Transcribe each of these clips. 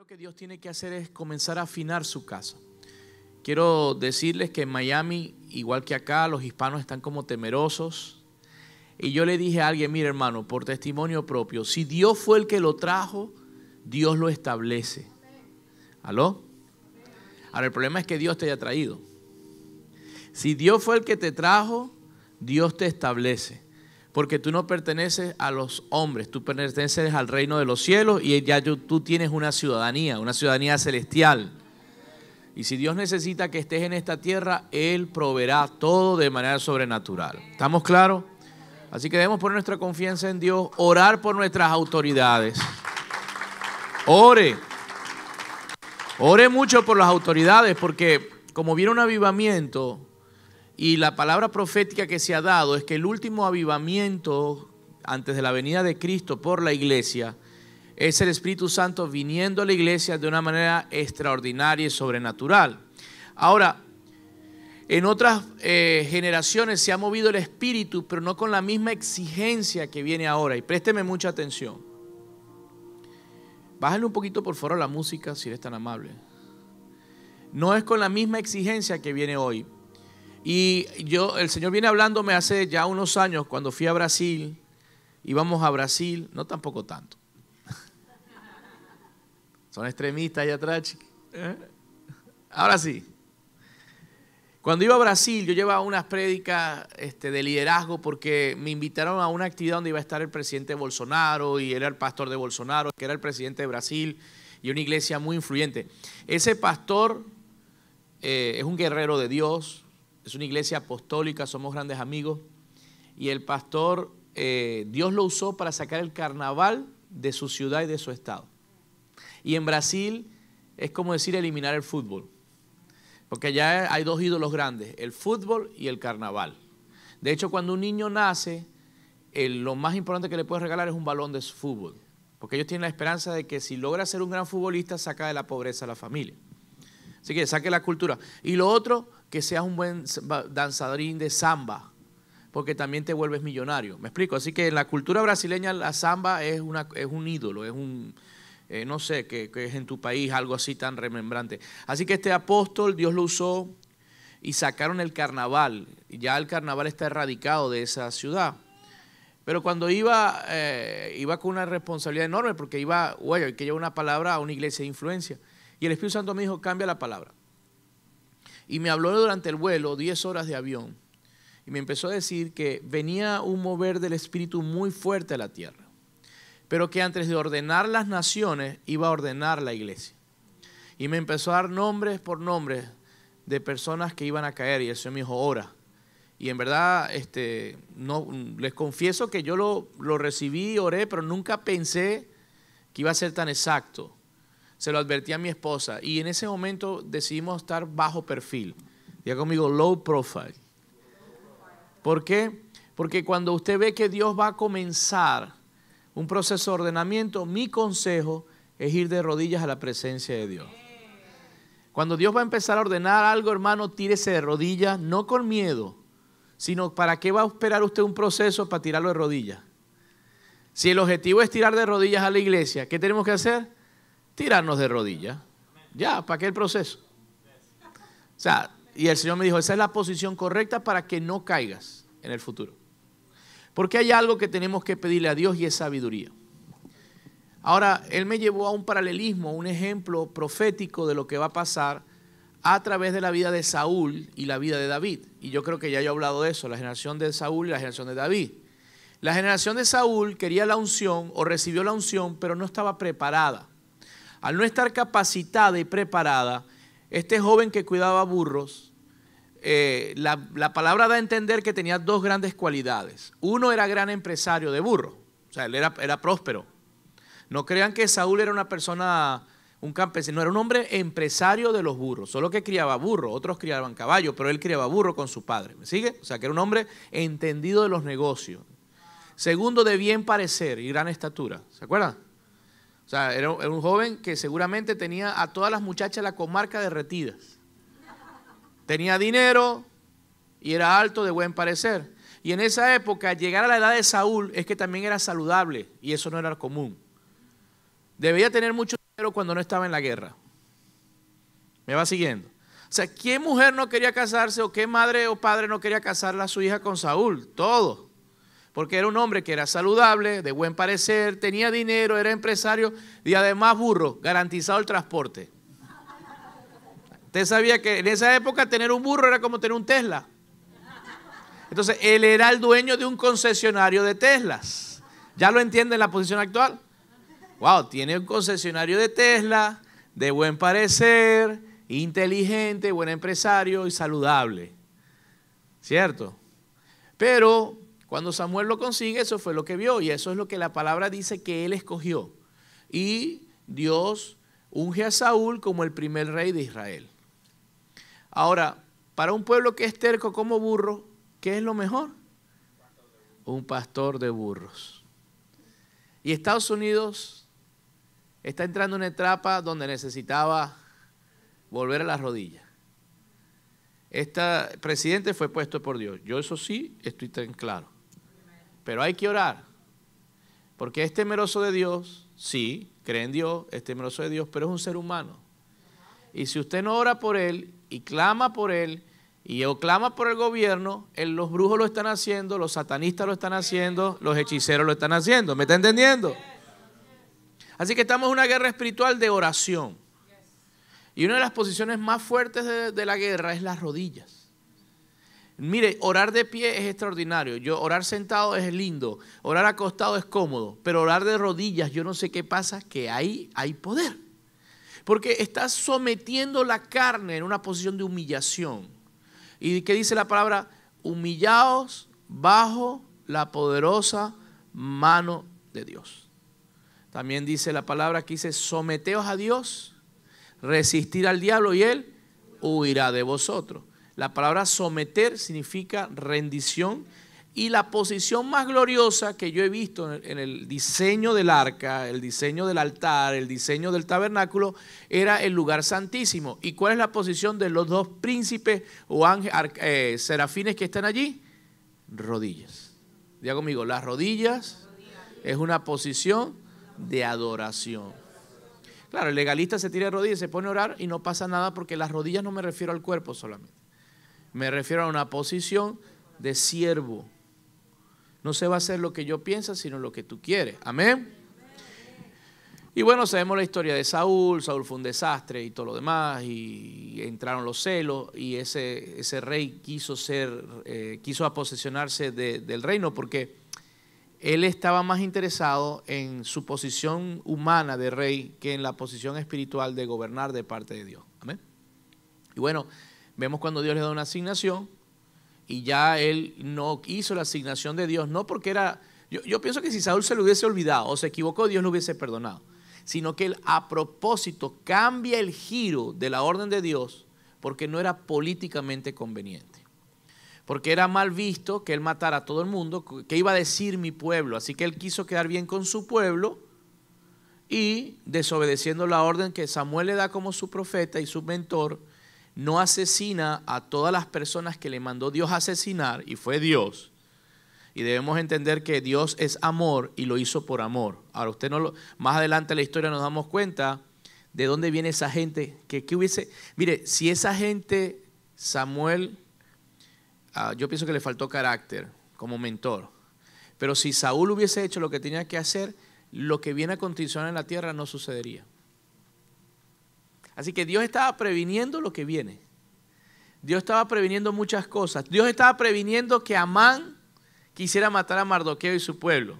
Lo que Dios tiene que hacer es comenzar a afinar su casa. Quiero decirles que en Miami, igual que acá, los hispanos están como temerosos. Y yo le dije a alguien, mire hermano, por testimonio propio, si Dios fue el que lo trajo, Dios lo establece. ¿Aló? Ahora el problema es que Dios te haya traído. Si Dios fue el que te trajo, Dios te establece. Porque tú no perteneces a los hombres, tú perteneces al reino de los cielos y ya tú tienes una ciudadanía celestial. Y si Dios necesita que estés en esta tierra, Él proveerá todo de manera sobrenatural. ¿Estamos claros? Así que debemos poner nuestra confianza en Dios, orar por nuestras autoridades. Ore mucho por las autoridades, porque como viene un avivamiento y la palabra profética que se ha dado es que el último avivamiento antes de la venida de Cristo por la iglesia es el Espíritu Santo viniendo a la iglesia de una manera extraordinaria y sobrenatural. Ahora, en otras generaciones se ha movido el Espíritu, pero no con la misma exigencia que viene ahora. Y présteme mucha atención. Bájale un poquito por favor a la música, si eres tan amable. No es con la misma exigencia que viene hoy. Y el Señor viene hablándome hace ya unos años, cuando fui a Brasil, íbamos a Brasil, no tampoco tanto. Son extremistas allá atrás, chiqui. Ahora sí. Cuando iba a Brasil, yo llevaba unas prédicas de liderazgo porque me invitaron a una actividad donde iba a estar el presidente Bolsonaro y él era el pastor de Bolsonaro, que era el presidente de Brasil y una iglesia muy influyente. Ese pastor es un guerrero de Dios, es una iglesia apostólica, somos grandes amigos y el pastor, Dios lo usó para sacar el carnaval de su ciudad y de su estado. Y en Brasil es como decir eliminar el fútbol. Porque allá hay dos ídolos grandes, el fútbol y el carnaval. De hecho, cuando un niño nace, lo más importante que le puedes regalar es un balón de fútbol. Porque ellos tienen la esperanza de que si logra ser un gran futbolista, saca de la pobreza a la familia. Así que saque la cultura. Y lo otro, que seas un buen danzarín de samba, porque también te vuelves millonario. ¿Me explico? Así que en la cultura brasileña la samba es un ídolo, es un... no sé, que es en tu país algo así tan remembrante. Así que este apóstol, Dios lo usó y sacaron el carnaval. Ya el carnaval está erradicado de esa ciudad. Pero cuando iba con una responsabilidad enorme porque hay que llevar una palabra a una iglesia de influencia. Y el Espíritu Santo me dijo, cambia la palabra. Y me habló durante el vuelo, 10 horas de avión. Y me empezó a decir que venía un mover del Espíritu muy fuerte a la tierra. Pero que antes de ordenar las naciones, iba a ordenar la iglesia. Y me empezó a dar nombres por nombres de personas que iban a caer. Y el Señor me dijo, ora. Y en verdad, no, les confieso que yo lo recibí, oré, pero nunca pensé que iba a ser tan exacto. Se lo advertí a mi esposa. Y en ese momento decidimos estar bajo perfil. Diga conmigo, low profile. ¿Por qué? Porque cuando usted ve que Dios va a comenzar un proceso de ordenamiento, mi consejo es ir de rodillas a la presencia de Dios. Cuando Dios va a empezar a ordenar algo, hermano, tírese de rodillas, no con miedo, sino ¿para qué va a esperar usted un proceso para tirarlo de rodillas? Si el objetivo es tirar de rodillas a la iglesia, ¿qué tenemos que hacer? Tirarnos de rodillas. Ya, ¿para qué el proceso? O sea, y el Señor me dijo, esa es la posición correcta para que no caigas en el futuro. Porque hay algo que tenemos que pedirle a Dios y es sabiduría. Ahora, Él me llevó a un paralelismo, un ejemplo profético de lo que va a pasar a través de la vida de Saúl y la vida de David. Y yo creo que ya yo he hablado de eso, la generación de Saúl y la generación de David. La generación de Saúl quería la unción o recibió la unción, pero no estaba preparada. Al no estar capacitada y preparada, este joven que cuidaba burros, la palabra da a entender que tenía dos grandes cualidades. Uno era gran empresario de burros, o sea, él era próspero. No crean que Saúl era una persona, un campesino, no, era un hombre empresario de los burros, solo que criaba burros, otros criaban caballos, pero él criaba burro con su padre. ¿Me sigue? O sea, que era un hombre entendido de los negocios. Segundo, de bien parecer y gran estatura, ¿se acuerdan? O sea, era un joven que seguramente tenía a todas las muchachas de la comarca derretidas. Tenía dinero y era alto de buen parecer. Y en esa época, llegar a la edad de Saúl es que también era saludable y eso no era común. Debía tener mucho dinero cuando no estaba en la guerra. ¿Me va siguiendo? O sea, ¿qué mujer no quería casarse o qué madre o padre no quería casar a su hija con Saúl? Todos. Porque era un hombre que era saludable, de buen parecer, tenía dinero, era empresario y además burro, garantizado el transporte. Usted sabía que en esa época tener un burro era como tener un Tesla. Entonces, él era el dueño de un concesionario de Teslas. ¿Ya lo entienden la posición actual? Wow, tiene un concesionario de Tesla, de buen parecer, inteligente, buen empresario y saludable. ¿Cierto? Pero cuando Samuel lo consigue, eso fue lo que vio y eso es lo que la palabra dice que él escogió. Y Dios unge a Saúl como el primer rey de Israel. Ahora, para un pueblo que es terco como burro, ¿qué es lo mejor? Un pastor de burros. Y Estados Unidos está entrando en una etapa donde necesitaba volver a las rodillas. Este presidente fue puesto por Dios. Yo eso sí estoy tan claro. Pero hay que orar. Porque es temeroso de Dios, sí, cree en Dios, es temeroso de Dios, pero es un ser humano. Y si usted no ora por él y clama por él y clama por el gobierno, los brujos lo están haciendo, los satanistas lo están haciendo, los hechiceros lo están haciendo. ¿Me está entendiendo? Así que estamos en una guerra espiritual de oración. Y una de las posiciones más fuertes de la guerra es las rodillas. Mire, orar de pie es extraordinario. Orar sentado es lindo. Orar acostado es cómodo. Pero orar de rodillas, yo no sé qué pasa, que ahí hay poder. Porque estás sometiendo la carne en una posición de humillación. ¿Y qué dice la palabra? Humillaos bajo la poderosa mano de Dios. También dice la palabra que dice, someteos a Dios, resistir al diablo y él huirá de vosotros. La palabra someter significa rendición y la posición más gloriosa que yo he visto en el diseño del arca, el diseño del altar, el diseño del tabernáculo, era el lugar santísimo. ¿Y cuál es la posición de los dos príncipes o serafines que están allí? Rodillas. Diga conmigo, las rodillas es una posición de adoración. Claro, el legalista se tira de rodillas, se pone a orar y no pasa nada porque las rodillas no me refiero al cuerpo solamente. Me refiero a una posición de siervo. No se va a hacer lo que yo pienso, sino lo que tú quieres. Amén. Y bueno, sabemos la historia de Saúl. Saúl fue un desastre y todo lo demás. Y entraron los celos y ese rey quiso posesionarse del reino porque él estaba más interesado en su posición humana de rey que en la posición espiritual de gobernar de parte de Dios. Amén. Y bueno, vemos cuando Dios le da una asignación y ya él no hizo la asignación de Dios, no porque era, yo pienso que si Saúl se lo hubiese olvidado o se equivocó, Dios lo hubiese perdonado, sino que él a propósito cambia el giro de la orden de Dios porque no era políticamente conveniente. Porque era mal visto que él matara a todo el mundo, que iba a decir mi pueblo, así que él quiso quedar bien con su pueblo y desobedeciendo la orden que Samuel le da como su profeta y su mentor, no asesina a todas las personas que le mandó Dios asesinar, y fue Dios. Y debemos entender que Dios es amor y lo hizo por amor. Ahora, más adelante en la historia nos damos cuenta de dónde viene esa gente. Mire, si esa gente, Samuel, yo pienso que le faltó carácter como mentor. Pero si Saúl hubiese hecho lo que tenía que hacer, lo que viene a continuación en la tierra no sucedería. Así que Dios estaba previniendo lo que viene. Dios estaba previniendo muchas cosas. Dios estaba previniendo que Amán quisiera matar a Mardoqueo y su pueblo.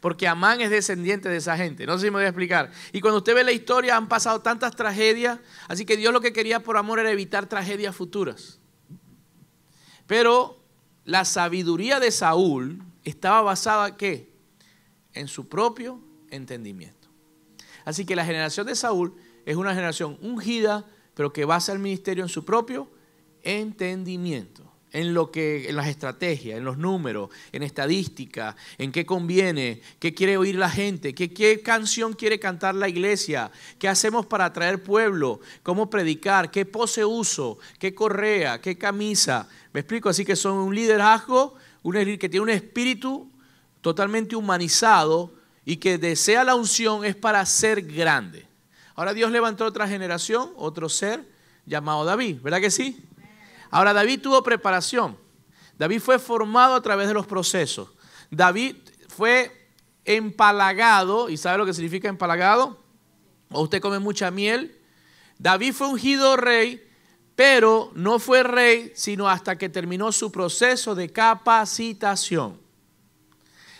Porque Amán es descendiente de esa gente. No sé si me voy a explicar. Y cuando usted ve la historia, han pasado tantas tragedias. Así que Dios lo que quería por amor era evitar tragedias futuras. Pero la sabiduría de Saúl estaba basada ¿en qué? En su propio entendimiento. Así que la generación de Saúl es una generación ungida, pero que basa el ministerio en su propio entendimiento. En las estrategias, en los números, en estadística, en qué conviene, qué quiere oír la gente, qué canción quiere cantar la iglesia, qué hacemos para atraer pueblo, cómo predicar, qué pose uso, qué correa, qué camisa. ¿Me explico? Así que son un liderazgo que tiene un espíritu totalmente humanizado y que desea la unción es para ser grande. Ahora Dios levantó otra generación, otro ser llamado David, ¿verdad que sí? Ahora David tuvo preparación. David fue formado a través de los procesos. David fue empalagado, ¿y sabe lo que significa empalagado? O usted come mucha miel. David fue ungido rey, pero no fue rey sino hasta que terminó su proceso de capacitación.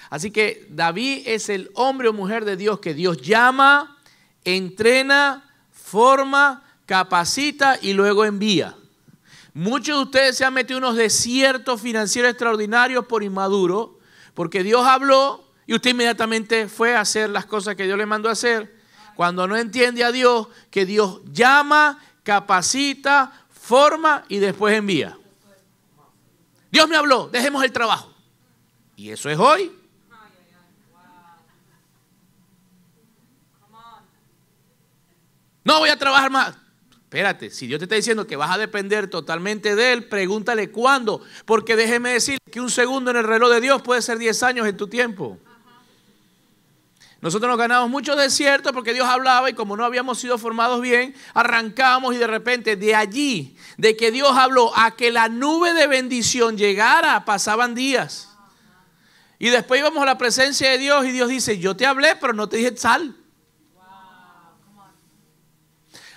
Así que David es el hombre o mujer de Dios que Dios llama, entrena, forma, capacita y luego envía. Muchos de ustedes se han metido en unos desiertos financieros extraordinarios por inmaduro, porque Dios habló y usted inmediatamente fue a hacer las cosas que Dios le mandó a hacer. Cuando no entiende a Dios, que Dios llama, capacita, forma y después envía. Dios me habló, dejemos el trabajo. Y eso es hoy. No voy a trabajar más. Espérate, si Dios te está diciendo que vas a depender totalmente de Él, pregúntale cuándo. Porque déjeme decir que un segundo en el reloj de Dios puede ser 10 años en tu tiempo. Nosotros nos ganamos muchos desiertos porque Dios hablaba y como no habíamos sido formados bien, arrancamos y de repente de allí, de que Dios habló a que la nube de bendición llegara, pasaban días. Y después íbamos a la presencia de Dios y Dios dice, yo te hablé pero no te dije sal.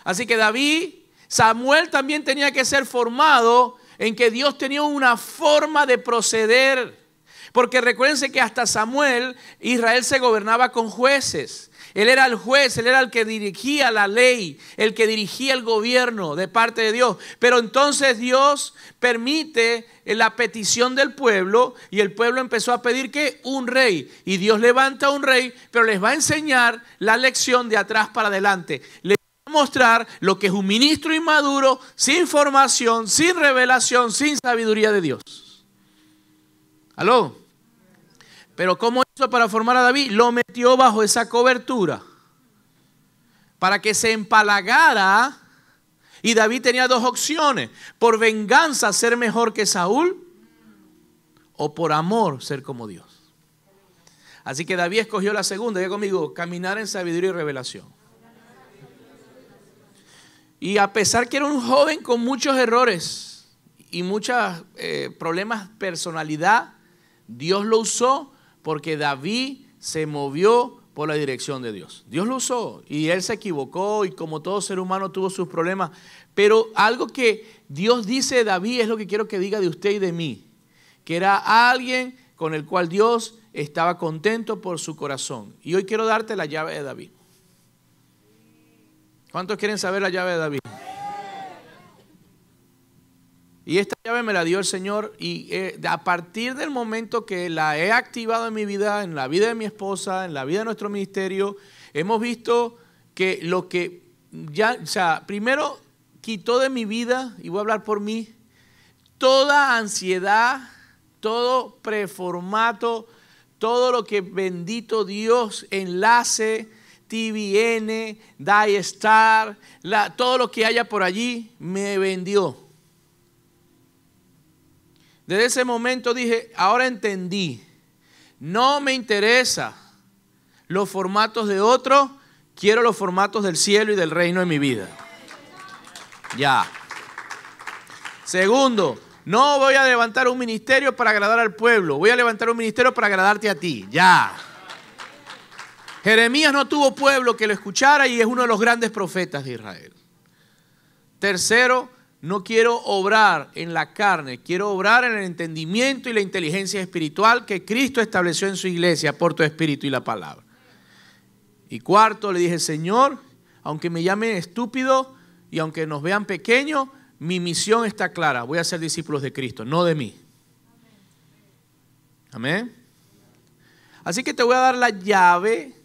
Así que David, Samuel también tenía que ser formado en que Dios tenía una forma de proceder. Porque recuérdense que hasta Samuel, Israel se gobernaba con jueces. Él era el juez, él era el que dirigía la ley, el que dirigía el gobierno de parte de Dios. Pero entonces Dios permite la petición del pueblo y el pueblo empezó a pedir que un rey. Y Dios levanta un rey, pero les va a enseñar la lección de atrás para adelante. Les va a mostrar lo que es un ministro inmaduro, sin formación, sin revelación, sin sabiduría de Dios. ¿Aló? Pero ¿cómo hizo para formar a David? Lo metió bajo esa cobertura para que se empalagara. Y David tenía dos opciones: por venganza ser mejor que Saúl o por amor ser como Dios. Así que David escogió la segunda. Diga conmigo, caminar en sabiduría y revelación. Y a pesar que era un joven con muchos errores y muchos problemas de personalidad, Dios lo usó porque David se movió por la dirección de Dios. Dios lo usó y él se equivocó y como todo ser humano tuvo sus problemas. Pero algo que Dios dice de David es lo que quiero que diga de usted y de mí. Que era alguien con el cual Dios estaba contento por su corazón. Y hoy quiero darte la llave de David. ¿Cuántos quieren saber la llave de David? Y esta llave me la dio el Señor y a partir del momento que la he activado en mi vida, en la vida de mi esposa, en la vida de nuestro ministerio, hemos visto que lo que ya, o sea, primero quitó de mi vida, y voy a hablar por mí, toda ansiedad, todo preformato, todo lo que bendito Dios enlace, TVN, DiStar, todo lo que haya por allí, me vendió. Desde ese momento dije, ahora entendí, no me interesa los formatos de otros, quiero los formatos del cielo y del reino en mi vida. Ya. Segundo, no voy a levantar un ministerio para agradar al pueblo, voy a levantar un ministerio para agradarte a ti. Ya. Jeremías no tuvo pueblo que lo escuchara y es uno de los grandes profetas de Israel. Tercero, no quiero obrar en la carne, quiero obrar en el entendimiento y la inteligencia espiritual que Cristo estableció en su iglesia por tu espíritu y la palabra. Y cuarto, le dije, Señor, aunque me llamen estúpido y aunque nos vean pequeños, mi misión está clara, voy a ser discípulos de Cristo, no de mí. Amén. Así que te voy a dar la llave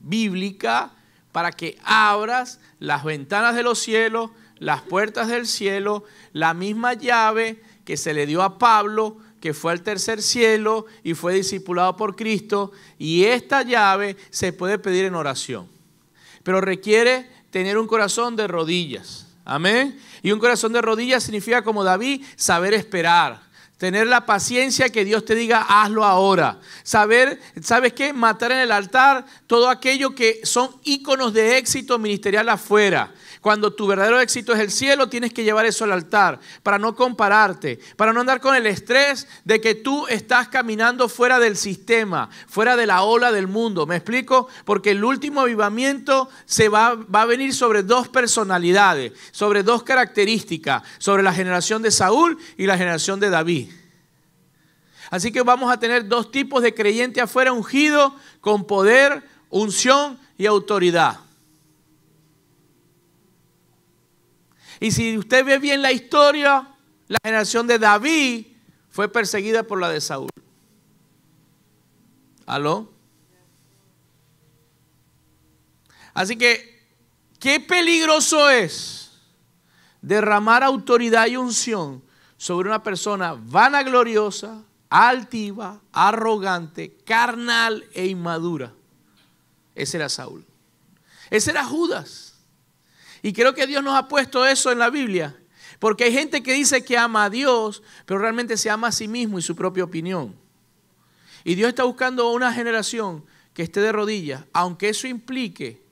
bíblica para que abras las ventanas de los cielos, las puertas del cielo, la misma llave que se le dio a Pablo, que fue al tercer cielo y fue discipulado por Cristo. Y esta llave se puede pedir en oración, pero requiere tener un corazón de rodillas. Amén. Y un corazón de rodillas significa, como David, saber esperar. Tener la paciencia que Dios te diga, hazlo ahora. Saber, ¿sabes qué? Matar en el altar todo aquello que son íconos de éxito ministerial afuera. Cuando tu verdadero éxito es el cielo, tienes que llevar eso al altar para no compararte, para no andar con el estrés de que tú estás caminando fuera del sistema, fuera de la ola del mundo. ¿Me explico? Porque el último avivamiento va a venir sobre dos personalidades, sobre dos características, sobre la generación de Saúl y la generación de David. Así que vamos a tener dos tipos de creyente afuera, ungido con poder, unción y autoridad. Y si usted ve bien la historia, la generación de David fue perseguida por la de Saúl. ¿Aló? Así que, qué peligroso es derramar autoridad y unción sobre una persona vanagloriosa, altiva, arrogante, carnal e inmadura. Ese era Saúl. Ese era Judas. Y creo que Dios nos ha puesto eso en la Biblia. Porque hay gente que dice que ama a Dios, pero realmente se ama a sí mismo y su propia opinión. Y Dios está buscando una generación que esté de rodillas, aunque eso implique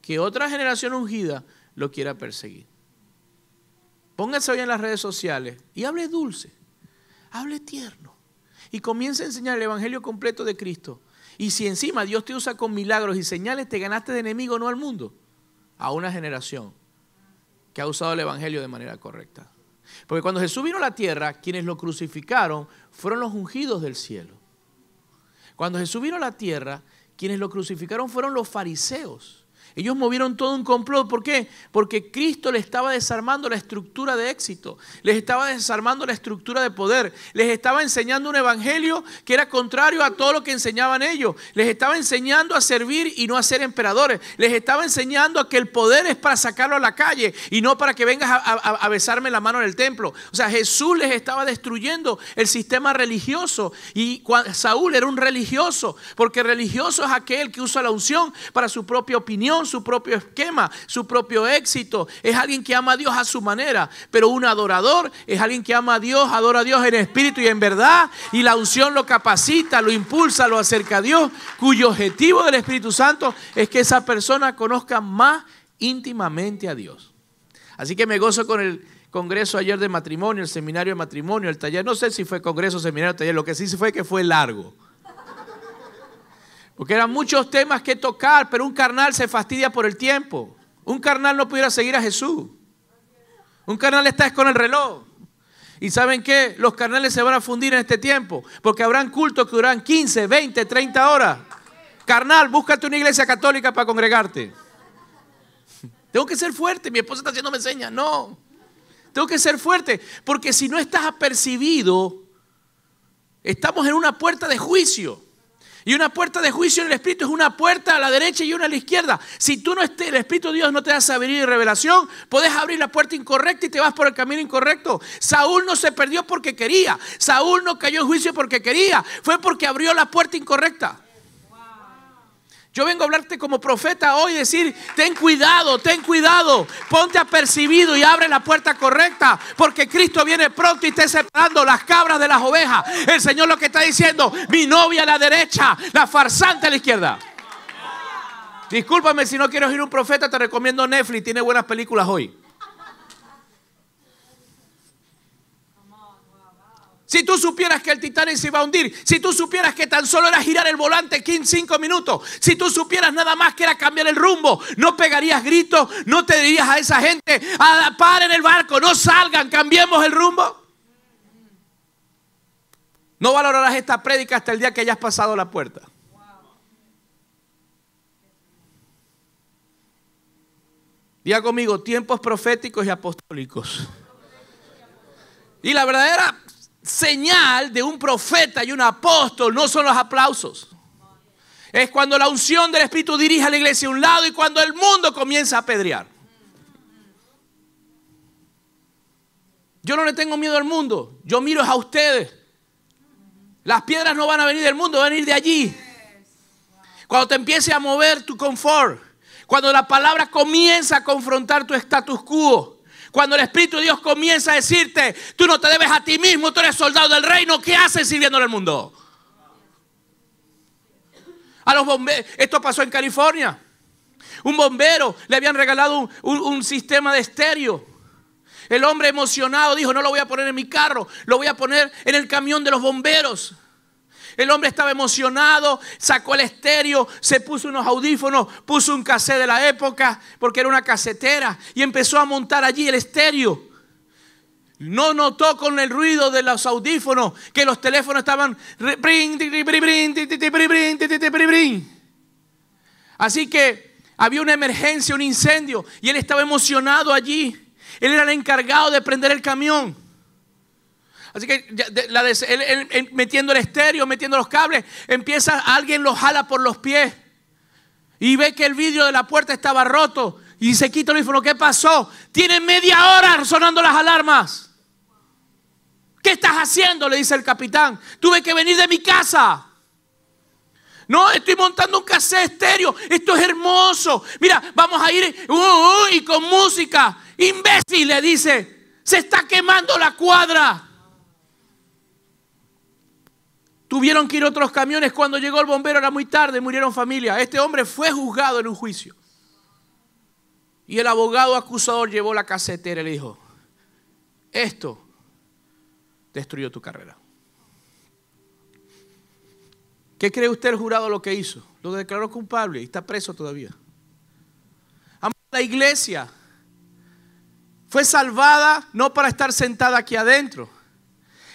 que otra generación ungida lo quiera perseguir. Póngase hoy en las redes sociales y hable dulce, hable tierno. Y comience a enseñar el evangelio completo de Cristo. Y si encima Dios te usa con milagros y señales, te ganaste de enemigo no al mundo, a una generación que ha usado el evangelio de manera correcta. Porque cuando Jesús vino a la tierra, quienes lo crucificaron fueron los ungidos del cielo. Cuando Jesús vino a la tierra, quienes lo crucificaron fueron los fariseos. Ellos movieron todo un complot. ¿Por qué? Porque Cristo les estaba desarmando la estructura de éxito. Les estaba desarmando la estructura de poder. Les estaba enseñando un evangelio que era contrario a todo lo que enseñaban ellos. Les estaba enseñando a servir y no a ser emperadores. Les estaba enseñando a que el poder es para sacarlo a la calle y no para que vengas a besarme la mano en el templo. O sea, Jesús les estaba destruyendo el sistema religioso. Y Saúl era un religioso, porque religioso es aquel que usa la unción para su propia opinión, su propio esquema, su propio éxito. Es alguien que ama a Dios a su manera. Pero un adorador es alguien que ama a Dios, adora a Dios en espíritu y en verdad, y la unción lo capacita, lo impulsa, lo acerca a Dios, cuyo objetivo del Espíritu Santo es que esa persona conozca más íntimamente a Dios. Así que me gozo con el congreso ayer de matrimonio, el seminario de matrimonio, el taller. No sé si fue congreso, seminario, taller. Lo que sí fue que fue largo. Porque eran muchos temas que tocar, pero un carnal se fastidia por el tiempo. Un carnal no pudiera seguir a Jesús. Un carnal está con el reloj. ¿Y saben qué? Los carnales se van a fundir en este tiempo, porque habrán cultos que duran 15, 20, 30 horas. Carnal, búscate una iglesia católica para congregarte. Tengo que ser fuerte, mi esposa está haciéndome señas. No, tengo que ser fuerte, porque si no estás apercibido, estamos en una puerta de juicio. Y una puerta de juicio en el Espíritu es una puerta a la derecha y una a la izquierda. Si tú no estés, el Espíritu de Dios no te da sabiduría y revelación, podés abrir la puerta incorrecta y te vas por el camino incorrecto. Saúl no se perdió porque quería. Saúl no cayó en juicio porque quería. Fue porque abrió la puerta incorrecta. Yo vengo a hablarte como profeta hoy y decir, ten cuidado, ponte apercibido y abre la puerta correcta, porque Cristo viene pronto y está separando las cabras de las ovejas. El Señor lo que está diciendo, mi novia a la derecha, la farsante a la izquierda. Discúlpame si no quiero oír un profeta, te recomiendo Netflix, tiene buenas películas hoy. Si tú supieras que el Titanic se iba a hundir, si tú supieras que tan solo era girar el volante 5 minutos, si tú supieras nada más que era cambiar el rumbo, no pegarías gritos, no te dirías a esa gente, paren el barco, no salgan, cambiemos el rumbo. No valorarás esta prédica hasta el día que hayas pasado la puerta. Diga conmigo, tiempos proféticos y apostólicos. Y la verdadera señal de un profeta y un apóstol no son los aplausos. Es cuando la unción del Espíritu dirige a la iglesia a un lado y cuando el mundo comienza a apedrear. Yo no le tengo miedo al mundo, yo miro a ustedes. Las piedras no van a venir del mundo, van a venir de allí. Cuando te empiece a mover tu confort, cuando la palabra comienza a confrontar tu status quo, Cuando el Espíritu de Dios comienza a decirte, tú no te debes a ti mismo, tú eres soldado del reino, ¿qué haces sirviéndole al mundo? A los bomberos, esto pasó en California. Un bombero le habían regalado un sistema de estéreo. El hombre emocionado dijo, no lo voy a poner en mi carro, lo voy a poner en el camión de los bomberos. El hombre estaba emocionado, sacó el estéreo, se puso unos audífonos, puso un cassette de la época, porque era una casetera, y empezó a montar allí el estéreo. No notó con el ruido de los audífonos que los teléfonos estaban... Así que había una emergencia, un incendio, y él estaba emocionado allí. Él era el encargado de prender el camión. Así que él metiendo el estéreo, metiendo los cables, alguien lo jala por los pies y ve que el vidrio de la puerta estaba roto y se quita el audífono. ¿Qué pasó? Tiene media hora sonando las alarmas. ¿Qué estás haciendo?, le dice el capitán. Tuve que venir de mi casa. No, estoy montando un cassette estéreo. Esto es hermoso. Mira, vamos a ir y con música. Imbécil, le dice. Se está quemando la cuadra. Tuvieron que ir otros camiones. Cuando llegó el bombero era muy tarde, murieron familias. Este hombre fue juzgado en un juicio. Y el abogado acusador llevó la casetera y le dijo, esto destruyó tu carrera. ¿Qué cree usted el jurado lo que hizo? Lo declaró culpable y está preso todavía. La iglesia fue salvada no para estar sentada aquí adentro.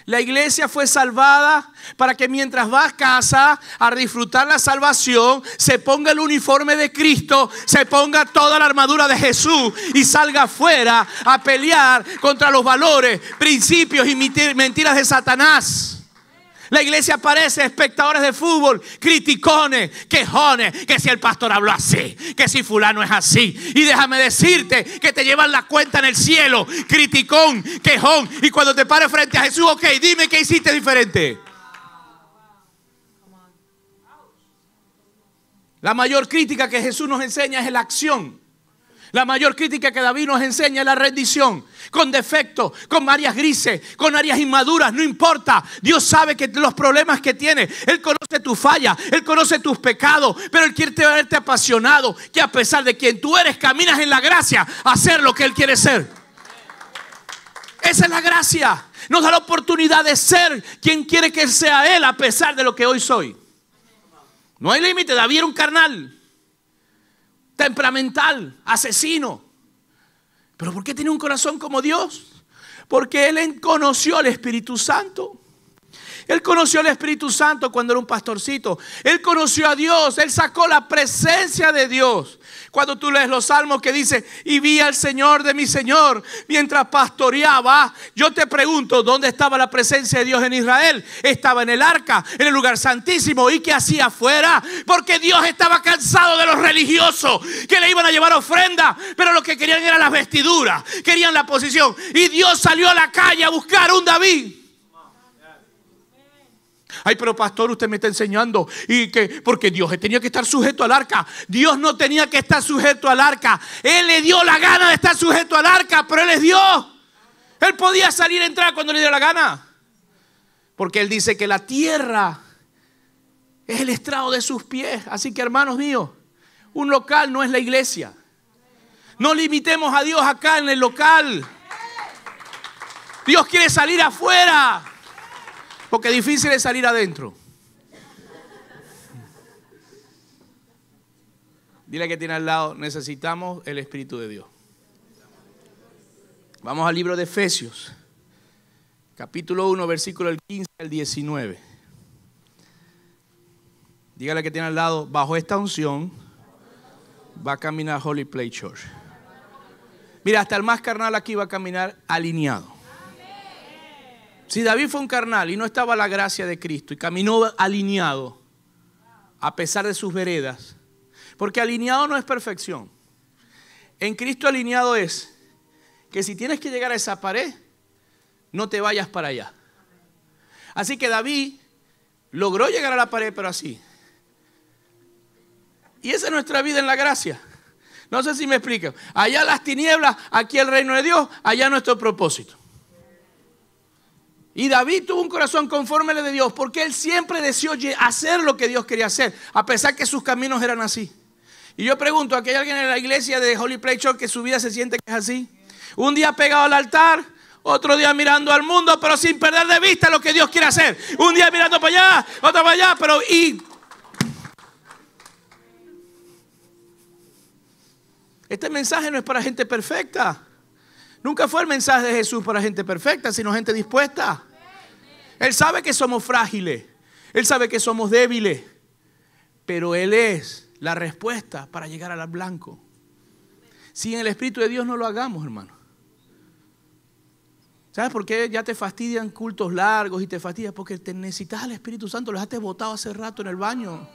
La iglesia fue salvada para que mientras vas a casa a disfrutar la salvación, se ponga el uniforme de Cristo, se ponga toda la armadura de Jesús y salga afuera a pelear contra los valores, principios y mentiras de Satanás. La iglesia parece espectadores de fútbol, criticones, quejones, que si el pastor habló así, que si fulano es así. Y déjame decirte que te llevan la cuenta en el cielo, criticón, quejón. Y cuando te pares frente a Jesús, ok, dime qué hiciste diferente. La mayor crítica que Jesús nos enseña es la acción. La mayor crítica que David nos enseña es la rendición. Con defectos, con áreas grises, con áreas inmaduras, no importa. Dios sabe que los problemas que tienes, Él conoce tu falla, Él conoce tus pecados, pero Él quiere verte apasionado, que a pesar de quien tú eres, caminas en la gracia a hacer lo que Él quiere ser. Esa es la gracia. Nos da la oportunidad de ser quien quiere que sea Él a pesar de lo que hoy soy. No hay límite. David era un carnal, temperamental, asesino. ¿Pero por qué tiene un corazón como Dios? Porque él conoció al Espíritu Santo. Él conoció al Espíritu Santo cuando era un pastorcito. Él conoció a Dios. Él sacó la presencia de Dios. Cuando tú lees los salmos que dice, y vi al Señor de mi Señor mientras pastoreaba. Yo te pregunto, ¿dónde estaba la presencia de Dios en Israel? Estaba en el arca, en el lugar santísimo. ¿Y qué hacía afuera? Porque Dios estaba cansado de los religiosos que le iban a llevar ofrenda, pero lo que querían era las vestiduras, querían la posición. Y Dios salió a la calle a buscar un David. Ay, pero pastor, usted me está enseñando y que porque Dios tenía que estar sujeto al arca. Dios no tenía que estar sujeto al arca. Él le dio la gana de estar sujeto al arca, pero Él es Dios. Él podía salir y entrar cuando le diera la gana. Porque Él dice que la tierra es el estrado de sus pies. Así que, hermanos míos, un local no es la iglesia. No limitemos a Dios acá en el local. Dios quiere salir afuera. Porque difícil es salir adentro. Dile que tiene al lado, necesitamos el Espíritu de Dios. Vamos al libro de Efesios, capítulo 1, versículo del 15 al 19. Dígale que tiene al lado, bajo esta unción va a caminar Holy Place Church. Mira, hasta el más carnal aquí va a caminar alineado. Si David fue un carnal y no estaba la gracia de Cristo y caminó alineado a pesar de sus veredas, porque alineado no es perfección. En Cristo alineado es que si tienes que llegar a esa pared, no te vayas para allá. Así que David logró llegar a la pared, pero así. Y esa es nuestra vida en la gracia. No sé si me explico. Allá las tinieblas, aquí el reino de Dios, allá nuestro propósito. Y David tuvo un corazón conforme al de Dios porque él siempre deseó hacer lo que Dios quería hacer, a pesar que sus caminos eran así. Y yo pregunto, ¿aquí hay alguien en la iglesia de Holy Place Church que su vida se siente que es así? Un día pegado al altar, otro día mirando al mundo, pero sin perder de vista lo que Dios quiere hacer. Un día mirando para allá, otro para allá, pero este mensaje no es para gente perfecta. Nunca fue el mensaje de Jesús para gente perfecta, sino gente dispuesta. Él sabe que somos frágiles. Él sabe que somos débiles. Pero Él es la respuesta para llegar al blanco. Si en el Espíritu de Dios no lo hagamos, hermano. ¿Sabes por qué ya te fastidian cultos largos y te fastidian? Porque te necesitas al Espíritu Santo. Lo dejaste botado hace rato en el baño.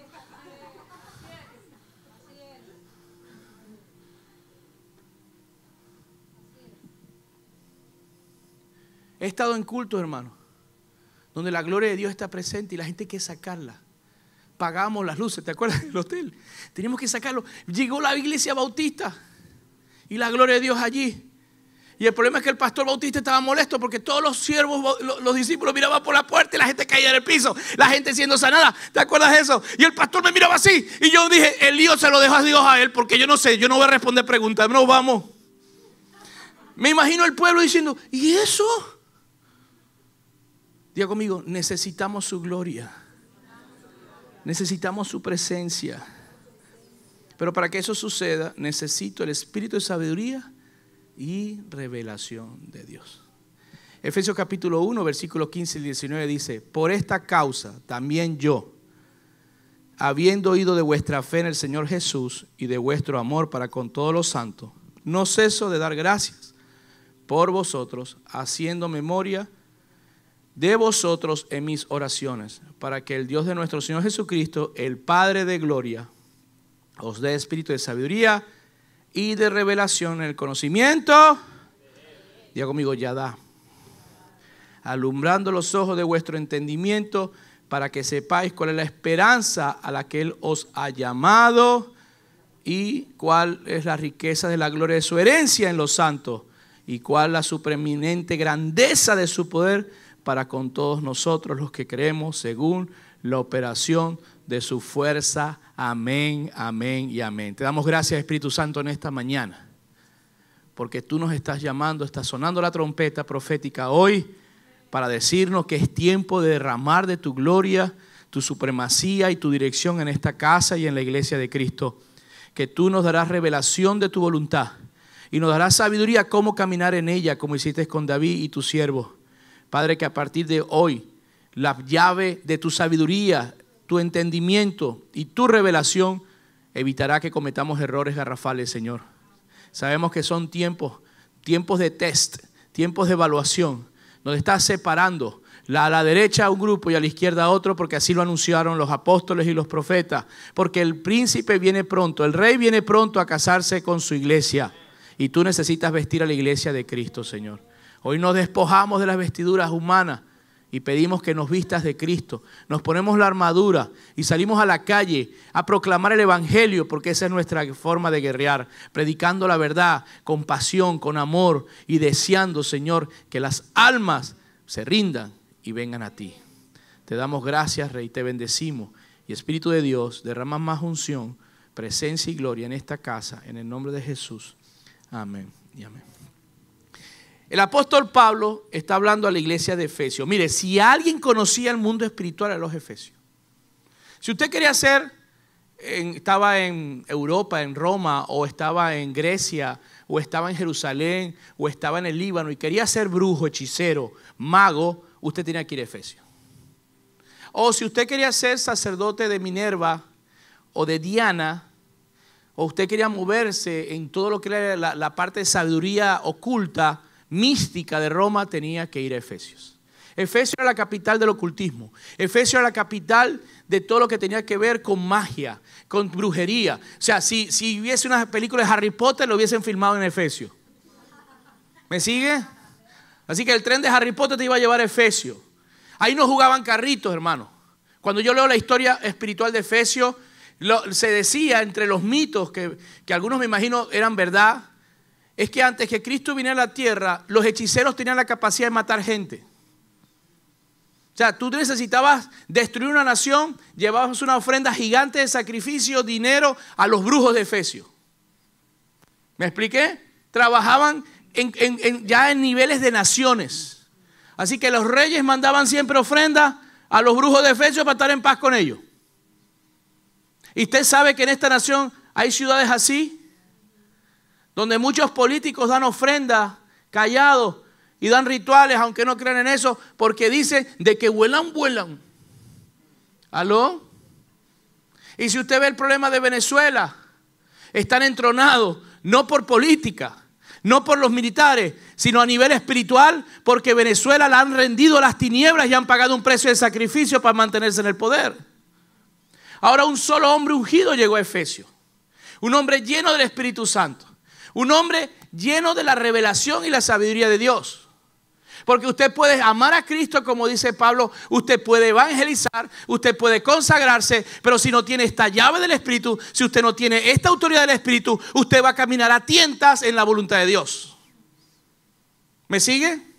He estado en cultos, hermano, donde la gloria de Dios está presente y la gente hay que sacarla. Pagamos las luces, ¿te acuerdas del hotel? Teníamos que sacarlo. Llegó la iglesia bautista y la gloria de Dios allí. Y el problema es que el pastor bautista estaba molesto porque todos los siervos, los discípulos miraban por la puerta y la gente caía en el piso. La gente siendo sanada. ¿Te acuerdas de eso? Y el pastor me miraba así. Y yo dije, el lío se lo dejo a Dios a él porque yo no sé, yo no voy a responder preguntas. No, vamos. Me imagino el pueblo diciendo, ¿y eso? Diga conmigo, necesitamos su gloria. Necesitamos su presencia. Pero para que eso suceda, necesito el espíritu de sabiduría y revelación de Dios. Efesios capítulo 1, versículos 15 y 19 dice: por esta causa también yo, habiendo oído de vuestra fe en el Señor Jesús y de vuestro amor para con todos los santos, no ceso de dar gracias por vosotros, haciendo memoria de vosotros en mis oraciones, para que el Dios de nuestro Señor Jesucristo, el Padre de gloria, os dé espíritu de sabiduría y de revelación en el conocimiento. Diga conmigo, ya da. Alumbrando los ojos de vuestro entendimiento, para que sepáis cuál es la esperanza a la que Él os ha llamado y cuál es la riqueza de la gloria de su herencia en los santos y cuál la supreeminente grandeza de su poder para con todos nosotros los que creemos según la operación de su fuerza. Amén, amén y amén. Te damos gracias, Espíritu Santo, en esta mañana, porque tú nos estás llamando, está sonando la trompeta profética hoy para decirnos que es tiempo de derramar de tu gloria, tu supremacía y tu dirección en esta casa y en la iglesia de Cristo. Que tú nos darás revelación de tu voluntad y nos darás sabiduría cómo caminar en ella, como hiciste con David y tu siervo. Padre, que a partir de hoy la llave de tu sabiduría, tu entendimiento y tu revelación evitará que cometamos errores garrafales, Señor. Sabemos que son tiempos de test, tiempos de evaluación, donde estás separando a la derecha a un grupo y a la izquierda a otro, porque así lo anunciaron los apóstoles y los profetas, porque el príncipe viene pronto, el rey viene pronto a casarse con su iglesia y tú necesitas vestir a la iglesia de Cristo, Señor. Hoy nos despojamos de las vestiduras humanas y pedimos que nos vistas de Cristo. Nos ponemos la armadura y salimos a la calle a proclamar el evangelio, porque esa es nuestra forma de guerrear, predicando la verdad con pasión, con amor y deseando, Señor, que las almas se rindan y vengan a ti. Te damos gracias, Rey, te bendecimos y Espíritu de Dios, derrama más unción, presencia y gloria en esta casa, en el nombre de Jesús. Amén y amén. El apóstol Pablo está hablando a la iglesia de Efesios. Mire, si alguien conocía el mundo espiritual, a los efesios. Si usted quería estaba en Europa, en Roma, o estaba en Grecia, o estaba en Jerusalén, o estaba en el Líbano, y quería ser brujo, hechicero, mago, usted tenía que ir a Efesios. O si usted quería ser sacerdote de Minerva, o de Diana, o usted quería moverse en todo lo que era la parte de sabiduría oculta, mística de Roma, tenía que ir a Efesios. Efesios era la capital del ocultismo. Efesios era la capital de todo lo que tenía que ver con magia, con brujería. O sea, si hubiese una película de Harry Potter, lo hubiesen filmado en Efesios. ¿Me sigue? Así que el tren de Harry Potter te iba a llevar a Efesios. Ahí no jugaban carritos, hermano. Cuando yo leo la historia espiritual de Efesios, Se decía entre los mitos, que algunos me imagino eran verdad, es que antes que Cristo viniera a la tierra, los hechiceros tenían la capacidad de matar gente. O sea, tú necesitabas destruir una nación, llevabas una ofrenda gigante de sacrificio, dinero a los brujos de Efesio. ¿Me expliqué? Trabajaban ya en niveles de naciones. Así que los reyes mandaban siempre ofrendas a los brujos de Efesio para estar en paz con ellos. Y usted sabe que en esta nación hay ciudades así, donde muchos políticos dan ofrendas callados y dan rituales, aunque no crean en eso, porque dicen de que vuelan, vuelan. ¿Aló? Y si usted ve el problema de Venezuela, están entronados, no por política, no por los militares, sino a nivel espiritual, porque Venezuela la han rendido a las tinieblas y han pagado un precio de sacrificio para mantenerse en el poder. Ahora un solo hombre ungido llegó a Efesios, un hombre lleno del Espíritu Santo, un hombre lleno de la revelación y la sabiduría de Dios. Porque usted puede amar a Cristo, como dice Pablo, usted puede evangelizar, usted puede consagrarse, pero si no tiene esta llave del Espíritu, si usted no tiene esta autoridad del Espíritu, usted va a caminar a tientas en la voluntad de Dios. ¿Me sigue?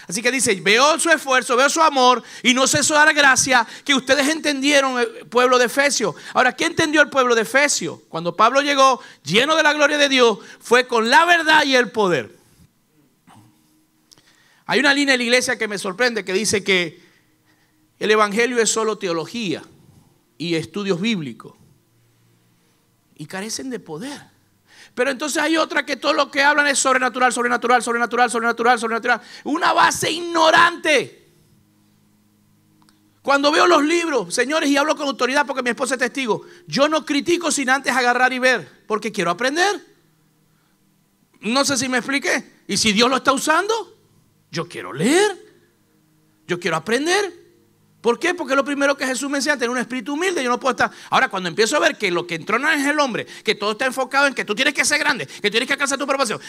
Así que dice, veo su esfuerzo, veo su amor y no ceso de dar gracia que ustedes entendieron el pueblo de Efesios. Ahora, ¿qué entendió el pueblo de Efesios? Cuando Pablo llegó lleno de la gloria de Dios, fue con la verdad y el poder. Hay una línea en la iglesia que me sorprende que dice que el evangelio es solo teología y estudios bíblicos y carecen de poder. Pero entonces hay otra que todo lo que hablan es sobrenatural, sobrenatural, sobrenatural, sobrenatural, sobrenatural. Una base ignorante. Cuando veo los libros, señores, y hablo con autoridad porque mi esposa es testigo, yo no critico sin antes agarrar y ver, porque quiero aprender. No sé si me expliqué. Y si Dios lo está usando, yo quiero leer, yo quiero aprender. ¿Por qué? Porque lo primero que Jesús me enseña es tener un espíritu humilde. Yo no puedo estar. Ahora, cuando empiezo a ver que lo que entrona es el hombre, que todo está enfocado en que tú tienes que ser grande, que tienes que alcanzar tu aprobación.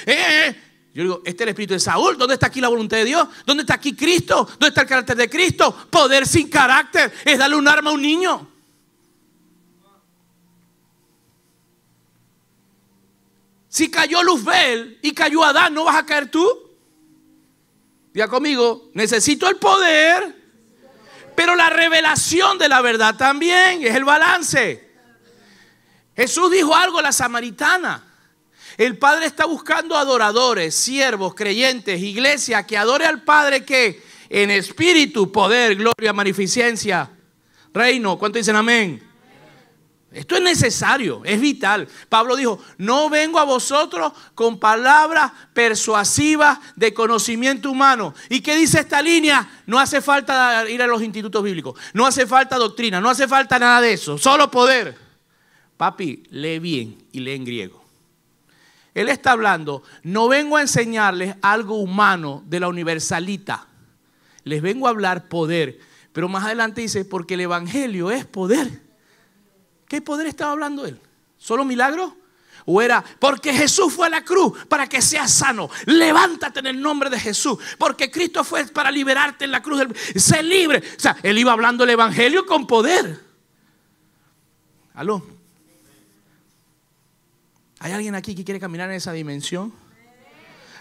Yo digo, este es el espíritu de Saúl. ¿Dónde está aquí la voluntad de Dios? ¿Dónde está aquí Cristo? ¿Dónde está el carácter de Cristo? Poder sin carácter es darle un arma a un niño. Si cayó Luzbel y cayó Adán, ¿no vas a caer tú? Diga conmigo, necesito el poder, pero la revelación de la verdad también es el balance. Jesús dijo algo a la samaritana. El Padre está buscando adoradores, siervos, creyentes, iglesia que adore al Padre que en espíritu, poder, gloria, magnificencia, reino. ¿Cuánto dicen amén? Esto es necesario, es vital. Pablo dijo, no vengo a vosotros con palabras persuasivas de conocimiento humano. ¿Y qué dice esta línea? No hace falta ir a los institutos bíblicos, no hace falta doctrina, no hace falta nada de eso, solo poder. Papi, lee bien y lee en griego. Él está hablando, no vengo a enseñarles algo humano de la universalita, les vengo a hablar poder. Pero más adelante dice, porque el evangelio es poder. ¿Qué poder estaba hablando él? ¿Solo milagro? ¿O era porque Jesús fue a la cruz para que seas sano? Levántate en el nombre de Jesús. Porque Cristo fue para liberarte en la cruz. Sé libre. O sea, él iba hablando el evangelio con poder. ¿Aló? ¿Hay alguien aquí que quiere caminar en esa dimensión?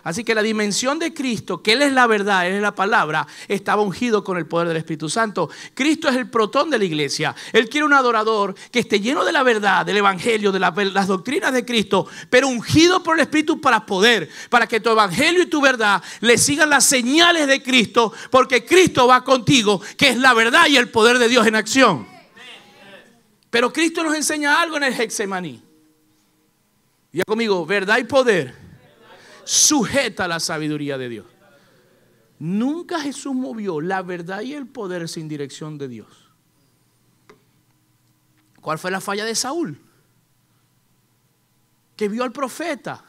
Así que la dimensión de Cristo, que Él es la verdad, Él es la palabra, estaba ungido con el poder del Espíritu Santo. Cristo es el protón de la iglesia. Él quiere un adorador que esté lleno de la verdad, del evangelio, de las doctrinas de Cristo, pero ungido por el Espíritu para poder, para que tu evangelio y tu verdad le sigan las señales de Cristo, porque Cristo va contigo, que es la verdad y el poder de Dios en acción. Pero Cristo nos enseña algo en el Getsemaní. Diga conmigo, verdad y poder sujeta la sabiduría de Dios. Nunca Jesús movió la verdad y el poder sin dirección de Dios. ¿Cuál fue la falla de Saúl? Que vio al profeta.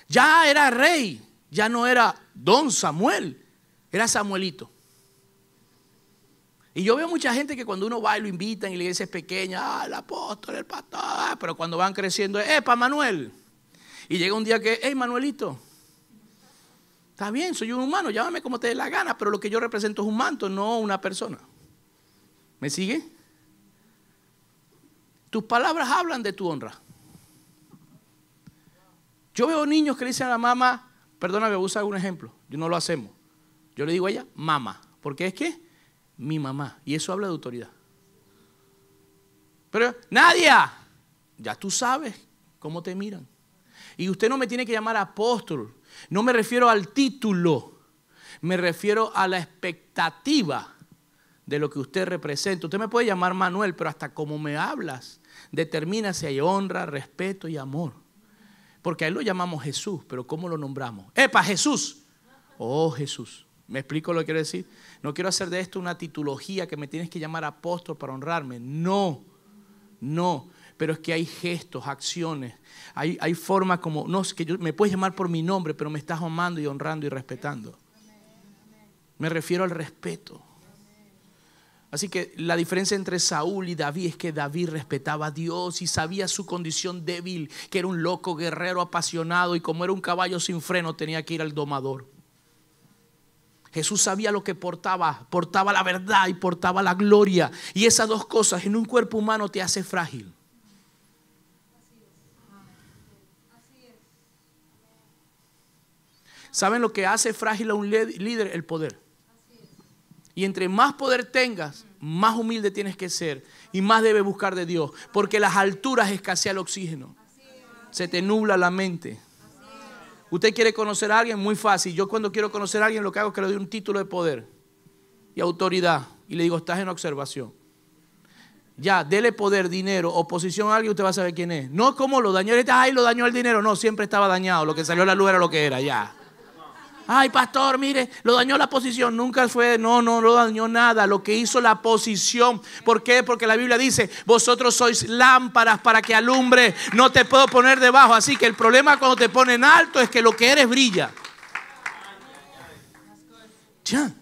Ya era rey, ya no era don Samuel, era Samuelito. Y yo veo mucha gente que cuando uno va y lo invitan y la iglesia es pequeña, el apóstol, el pastor, pero cuando van creciendo, ¡epa, Manuel! Y llega un día que, hey, Manuelito, está bien, soy un humano, llámame como te dé la gana, pero lo que yo represento es un manto, no una persona. ¿Me sigue? tus palabras hablan de tu honra. Yo veo niños que le dicen a la mamá, perdona que usa un ejemplo, yo no lo hacemos. Yo le digo a ella, mamá, porque es que mi mamá, y eso habla de autoridad. Pero Nadia, ya tú sabes cómo te miran. Y usted no me tiene que llamar apóstol, no me refiero al título, me refiero a la expectativa de lo que usted representa. Usted me puede llamar Manuel, pero hasta como me hablas, determina si hay honra, respeto y amor. Porque a él lo llamamos Jesús, pero ¿cómo lo nombramos? ¡Epa, Jesús! Oh, Jesús. ¿Me explico lo que quiero decir? No quiero hacer de esto una titología que me tienes que llamar apóstol para honrarme. No, no. Pero es que hay gestos, acciones. Hay formas como, no, es que me puedes llamar por mi nombre, pero me estás amando y honrando y respetando. Me refiero al respeto. Así que la diferencia entre Saúl y David es que David respetaba a Dios y sabía su condición débil, que era un loco guerrero apasionado y como era un caballo sin freno tenía que ir al domador. Jesús sabía lo que portaba la verdad y portaba la gloria. Y esas dos cosas en un cuerpo humano te hace frágil. ¿Saben lo que hace frágil a un líder? El poder. Y entre más poder tengas, más humilde tienes que ser y más debes buscar de Dios. Porque las alturas escasea el oxígeno. Se te nubla la mente. Usted quiere conocer a alguien, muy fácil. Yo cuando quiero conocer a alguien lo que hago es que le doy un título de poder y autoridad. Y le digo, estás en observación. Ya, dele poder, dinero, oposición a alguien, usted va a saber quién es. No como lo dañó, ay, lo dañó el dinero. No, siempre estaba dañado. Lo que salió a la luz era lo que era, ya. Ay, pastor, mire, lo dañó la posición. Nunca fue, no lo dañó nada. Lo que hizo la posición. ¿Por qué? Porque la Biblia dice, vosotros sois lámparas para que alumbre. No te puedo poner debajo. Así que el problema cuando te ponen alto es que lo que eres brilla. Ya.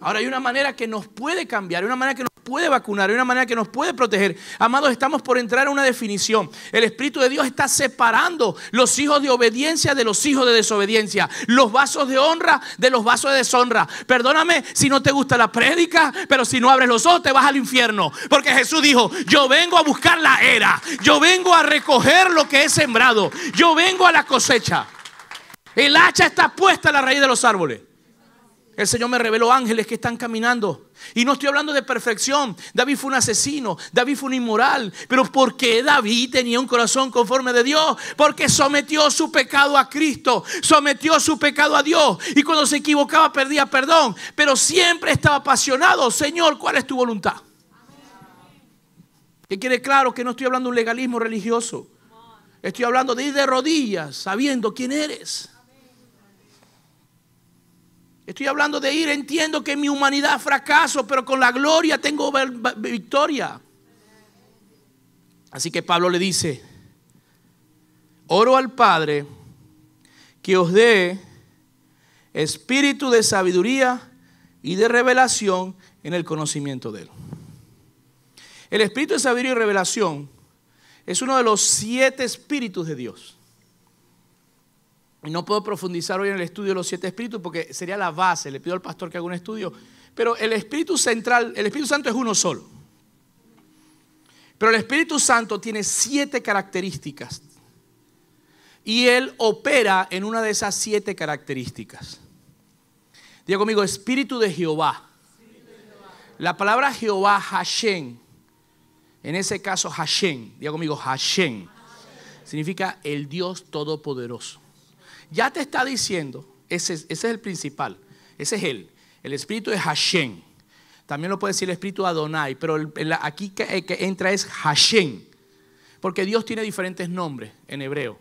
Ahora hay una manera que nos puede cambiar, hay una manera que nos puede vacunar, hay una manera que nos puede proteger. Amados, estamos por entrar a una definición. El Espíritu de Dios está separando los hijos de obediencia de los hijos de desobediencia, los vasos de honra de los vasos de deshonra. Perdóname si no te gusta la prédica, pero si no abres los ojos te vas al infierno. Porque Jesús dijo, yo vengo a buscar la era, yo vengo a recoger lo que he sembrado, yo vengo a la cosecha. El hacha está puesta a la raíz de los árboles. El Señor me reveló ángeles que están caminando. Y no estoy hablando de perfección. David fue un asesino, David fue un inmoral. Pero ¿por qué David tenía un corazón conforme de Dios? Porque sometió su pecado a Cristo, sometió su pecado a Dios. Y cuando se equivocaba perdía perdón, pero siempre estaba apasionado. Señor, ¿cuál es tu voluntad? Que quede claro que no estoy hablando de un legalismo religioso. Estoy hablando de ir de rodillas sabiendo quién eres. Estoy hablando de ir, entiendo que en mi humanidad fracaso, pero con la gloria tengo victoria. Así que Pablo le dice, oro al Padre que os dé espíritu de sabiduría y de revelación en el conocimiento de Él. El espíritu de sabiduría y revelación es uno de los 7 espíritus de Dios. Y no puedo profundizar hoy en el estudio de los 7 espíritus porque sería la base. Le pido al pastor que haga un estudio. Pero el Espíritu central, el Espíritu Santo es uno solo. Pero el Espíritu Santo tiene 7 características. Y Él opera en una de esas 7 características. Diga conmigo, Espíritu de Jehová. La palabra Jehová, Hashem. En ese caso, Hashem. Diga conmigo, Hashem. Significa el Dios Todopoderoso. Ya te está diciendo, ese es el principal, ese es Él. El espíritu es Hashem. También lo puede decir el espíritu Adonai, pero aquí que entra es Hashem. Porque Dios tiene diferentes nombres en hebreo,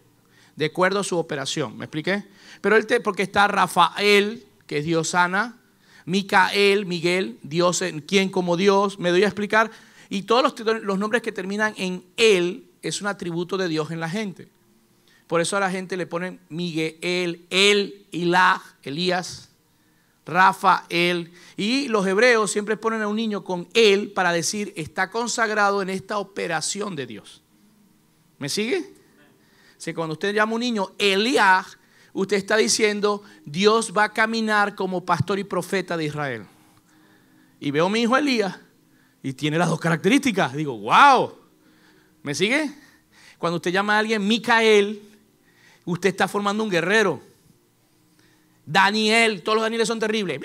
de acuerdo a su operación. ¿Me expliqué? Pero porque está Rafael, que es Dios sana, Micael, Miguel, Dios, quien como Dios, me doy a explicar. Y todos los nombres que terminan en Él es un atributo de Dios en la gente. Por eso a la gente le ponen Miguel, Ilah, Elías, Rafael. Y los hebreos siempre ponen a un niño con él para decir está consagrado en esta operación de Dios. ¿Me sigue? Si cuando usted llama a un niño Eliah, usted está diciendo Dios va a caminar como pastor y profeta de Israel. Y veo a mi hijo Elías Y tiene las dos características. Digo, wow. ¿Me sigue? Cuando usted llama a alguien Micael, usted está formando un guerrero. Daniel, todos los Danieles son terribles.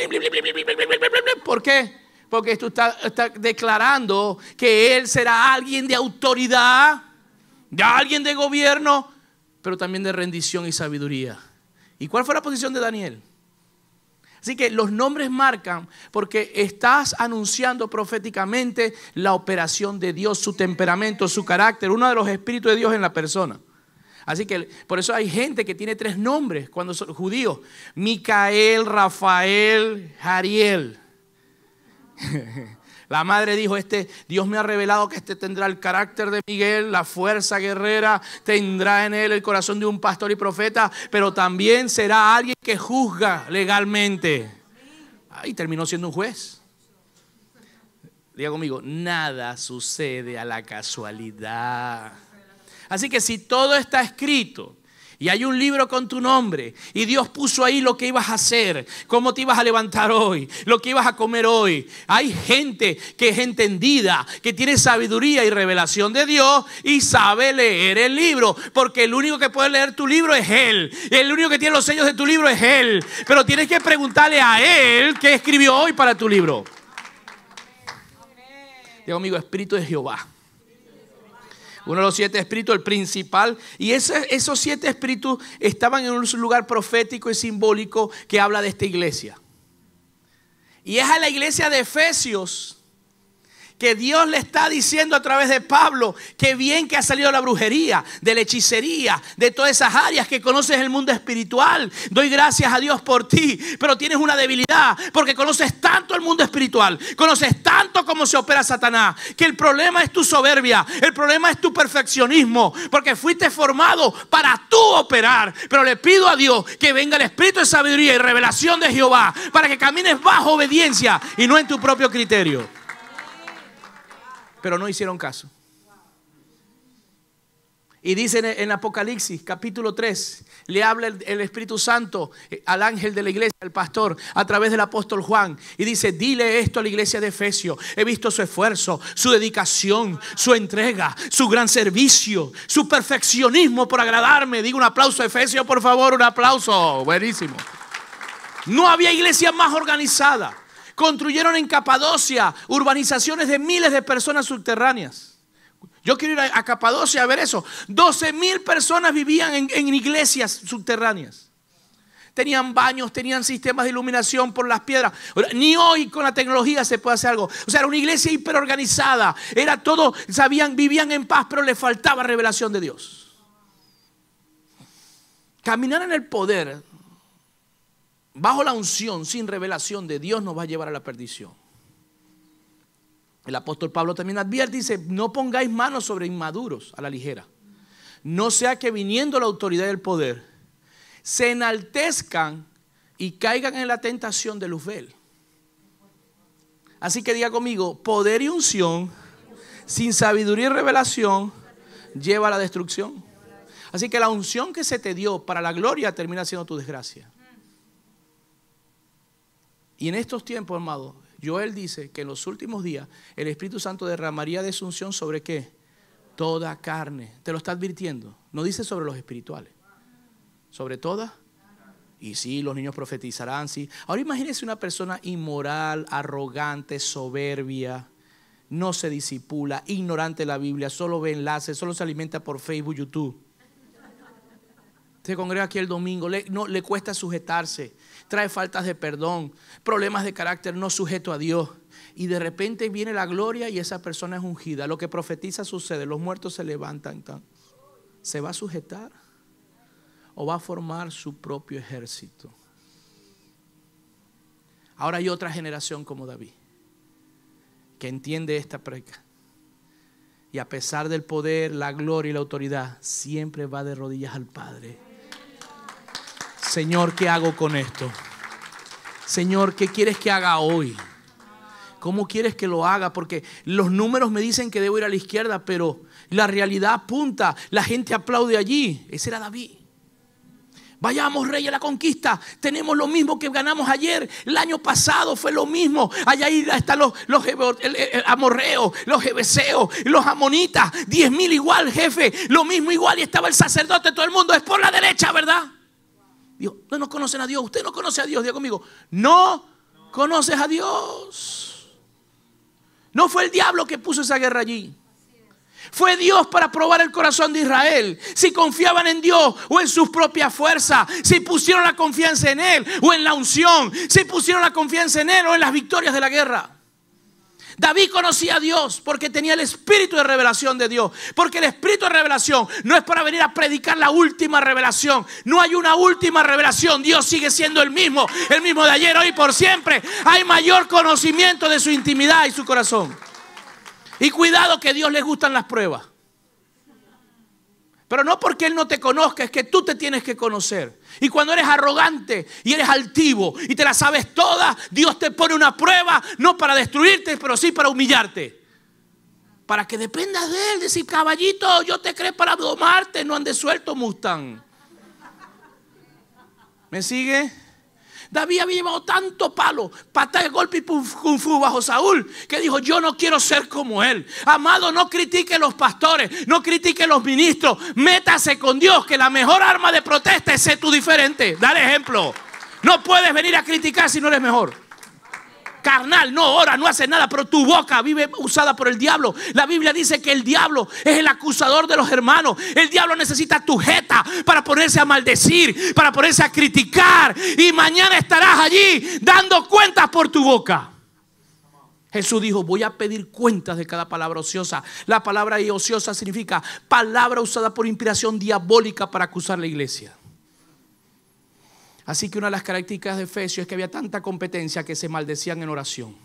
¿Por qué? Porque tú estás declarando que él será alguien de autoridad, de alguien de gobierno, pero también de rendición y sabiduría. ¿Y cuál fue la posición de Daniel? Así que los nombres marcan porque estás anunciando proféticamente la operación de Dios, su temperamento, su carácter, uno de los espíritus de Dios en la persona. Así que por eso hay gente que tiene 3 nombres cuando son judíos: Micael, Rafael, Jariel. La madre dijo, Dios me ha revelado que tendrá el carácter de Miguel, la fuerza guerrera, tendrá en él el corazón de un pastor y profeta, pero también será alguien que juzga legalmente. Y terminó siendo un juez. Diga conmigo, nada sucede a la casualidad. Así que si todo está escrito y hay un libro con tu nombre y Dios puso ahí lo que ibas a hacer, cómo te ibas a levantar hoy, lo que ibas a comer hoy, hay gente que es entendida, que tiene sabiduría y revelación de Dios y sabe leer el libro, porque el único que puede leer tu libro es Él, el único que tiene los sellos de tu libro es Él, pero tienes que preguntarle a Él qué escribió hoy para tu libro. Digo, amigo, Espíritu de Jehová. Uno de los 7 espíritus, el principal. Y esos 7 espíritus estaban en un lugar profético y simbólico que habla de esta iglesia. Y es a la iglesia de Efesios que Dios le está diciendo a través de Pablo que bien que ha salido la brujería, de la hechicería, de todas esas áreas que conoces el mundo espiritual. Doy gracias a Dios por ti, pero tienes una debilidad porque conoces tanto el mundo espiritual, conoces tanto cómo se opera Satanás, que el problema es tu soberbia, el problema es tu perfeccionismo, porque fuiste formado para tú operar. Pero le pido a Dios que venga el espíritu de sabiduría y revelación de Jehová para que camines bajo obediencia y no en tu propio criterio. Pero no hicieron caso. Y dice en Apocalipsis capítulo 3, le habla el Espíritu Santo al ángel de la iglesia, al pastor, a través del apóstol Juan. Y dice, dile esto a la iglesia de Efesios. He visto su esfuerzo, su dedicación, su entrega, su gran servicio, su perfeccionismo por agradarme. Digo un aplauso a Efesios, por favor, un aplauso. Buenísimo. No había iglesia más organizada. Construyeron en Capadocia urbanizaciones de miles de personas subterráneas. Yo quiero ir a Capadocia a ver eso. 12,000 personas vivían en iglesias subterráneas. Tenían baños, tenían sistemas de iluminación por las piedras. Ni hoy con la tecnología se puede hacer algo. O sea, era una iglesia hiperorganizada. Era todo, vivían en paz, pero le faltaba revelación de Dios. Caminar en el poder bajo la unción, sin revelación de Dios, nos va a llevar a la perdición. El apóstol Pablo también advierte, dice, no pongáis manos sobre inmaduros a la ligera. No sea que viniendo la autoridad del poder, se enaltezcan y caigan en la tentación de Luzbel. Así que diga conmigo, poder y unción, sin sabiduría y revelación, lleva a la destrucción. Así que la unción que se te dio para la gloria termina siendo tu desgracia. Y en estos tiempos, amado, Joel dice que en los últimos días el Espíritu Santo derramaría de su unción sobre ¿qué? Toda carne. Te lo está advirtiendo. No dice sobre los espirituales. Sobre toda. Y sí, los niños profetizarán, sí. Ahora imagínese una persona inmoral, arrogante, soberbia, no se disipula, ignorante de la Biblia, solo ve enlaces, solo se alimenta por Facebook, YouTube. Se congrega aquí el domingo, le cuesta sujetarse, trae faltas de perdón, problemas de carácter, no sujeto a Dios. Y de repente viene la gloria y esa persona es ungida. Lo que profetiza sucede, los muertos se levantan. ¿Se va a sujetar o va a formar su propio ejército? Ahora hay otra generación como David que entiende esta preca. Y a pesar del poder, la gloria y la autoridad, siempre va de rodillas al Padre. Señor, ¿qué hago con esto? Señor, ¿qué quieres que haga hoy? ¿Cómo quieres que lo haga? Porque los números me dicen que debo ir a la izquierda, pero la realidad apunta, la gente aplaude allí. Ese era David. Vayamos, rey, a la conquista. Tenemos lo mismo que ganamos ayer. El año pasado fue lo mismo. Allá están los amorreos, los jebeseos, los amonitas. 10,000 igual, jefe. Lo mismo igual. Y estaba el sacerdote. Todo el mundo es por la derecha, ¿verdad? Dios, no conocen a Dios. Usted no conoce a Dios. Diga conmigo, no conoces a Dios. No fue el diablo que puso esa guerra allí. Fue Dios para probar el corazón de Israel. Si confiaban en Dios o en sus propias fuerzas. Si pusieron la confianza en Él o en la unción. Si pusieron la confianza en Él o en las victorias de la guerra. David conocía a Dios porque tenía el espíritu de revelación de Dios. Porque el espíritu de revelación no es para venir a predicar la última revelación. No hay una última revelación. Dios sigue siendo el mismo de ayer, hoy y por siempre. Hay mayor conocimiento de su intimidad y su corazón. Y cuidado, que a Dios le gustan las pruebas. Pero no porque Él no te conozca, es que tú te tienes que conocer. Y cuando eres arrogante y eres altivo y te la sabes toda, Dios te pone una prueba, no para destruirte, pero sí para humillarte. Para que dependas de Él. Decir, caballito, yo te creé para domarte, no andes suelto, Mustang. ¿Me sigue? David había llevado tanto palo, patada, golpe y kung fu bajo Saúl, que dijo, yo no quiero ser como él. Amado, no critique los pastores, no critique los ministros. Métase con Dios, que la mejor arma de protesta es ser tú diferente. Dale ejemplo. No puedes venir a criticar si no eres mejor. Carnal, no ora, no hace nada, pero tu boca vive usada por el diablo. La Biblia dice que el diablo es el acusador de los hermanos. El diablo necesita tu jeta para ponerse a maldecir, para ponerse a criticar. Y mañana estarás allí dando cuentas por tu boca. Jesús dijo, voy a pedir cuentas de cada palabra ociosa. La palabra ociosa significa palabra usada por inspiración diabólica para acusar a la iglesia. Así que una de las características de Efesios es que había tanta competencia que se maldecían en oración.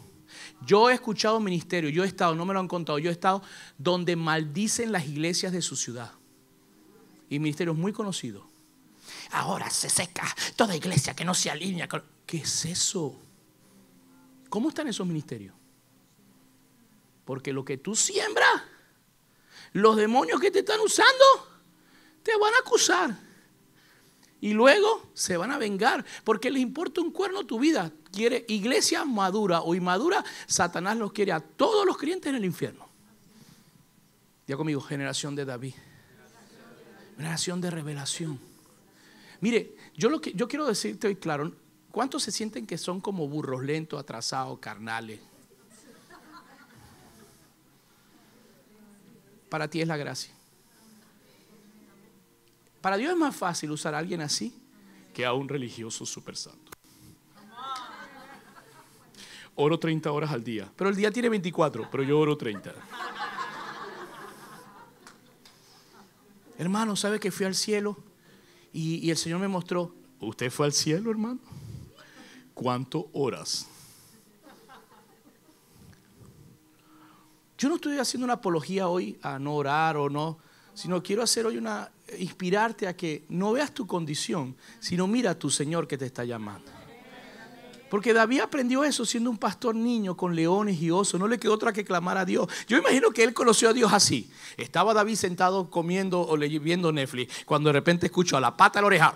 Yo he escuchado ministerios, yo he estado, no me lo han contado, yo he estado donde maldicen las iglesias de su ciudad. Y ministerios muy conocidos. Ahora se seca toda iglesia que no se alinea con... ¿Qué es eso? ¿Cómo están esos ministerios? Porque lo que tú siembras, los demonios que te están usando, te van a acusar. Y luego se van a vengar porque les importa un cuerno tu vida. Quiere iglesia madura o inmadura. Satanás los quiere a todos los creyentes en el infierno. Diga conmigo, generación de David. Generación de revelación. Mire, yo quiero decirte hoy claro. ¿Cuántos se sienten que son como burros lentos, atrasados, carnales? Para ti es la gracia. Para Dios es más fácil usar a alguien así que a un religioso súper santo. Oro 30 horas al día, pero el día tiene 24, pero yo oro 30. Hermano, ¿sabe que fui al cielo? Y el Señor me mostró. ¿Usted fue al cielo, hermano? ¿Cuánto horas? Yo no estoy haciendo una apología hoy a no orar o no, sino quiero hacer hoy inspirarte a que no veas tu condición, sino mira a tu Señor que te está llamando. Porque David aprendió eso siendo un pastor niño con leones y osos. No le quedó otra que clamar a Dios. Yo imagino que él conoció a Dios así. Estaba David sentado comiendo o viendo Netflix, cuando de repente escuchó a la pata a la oreja.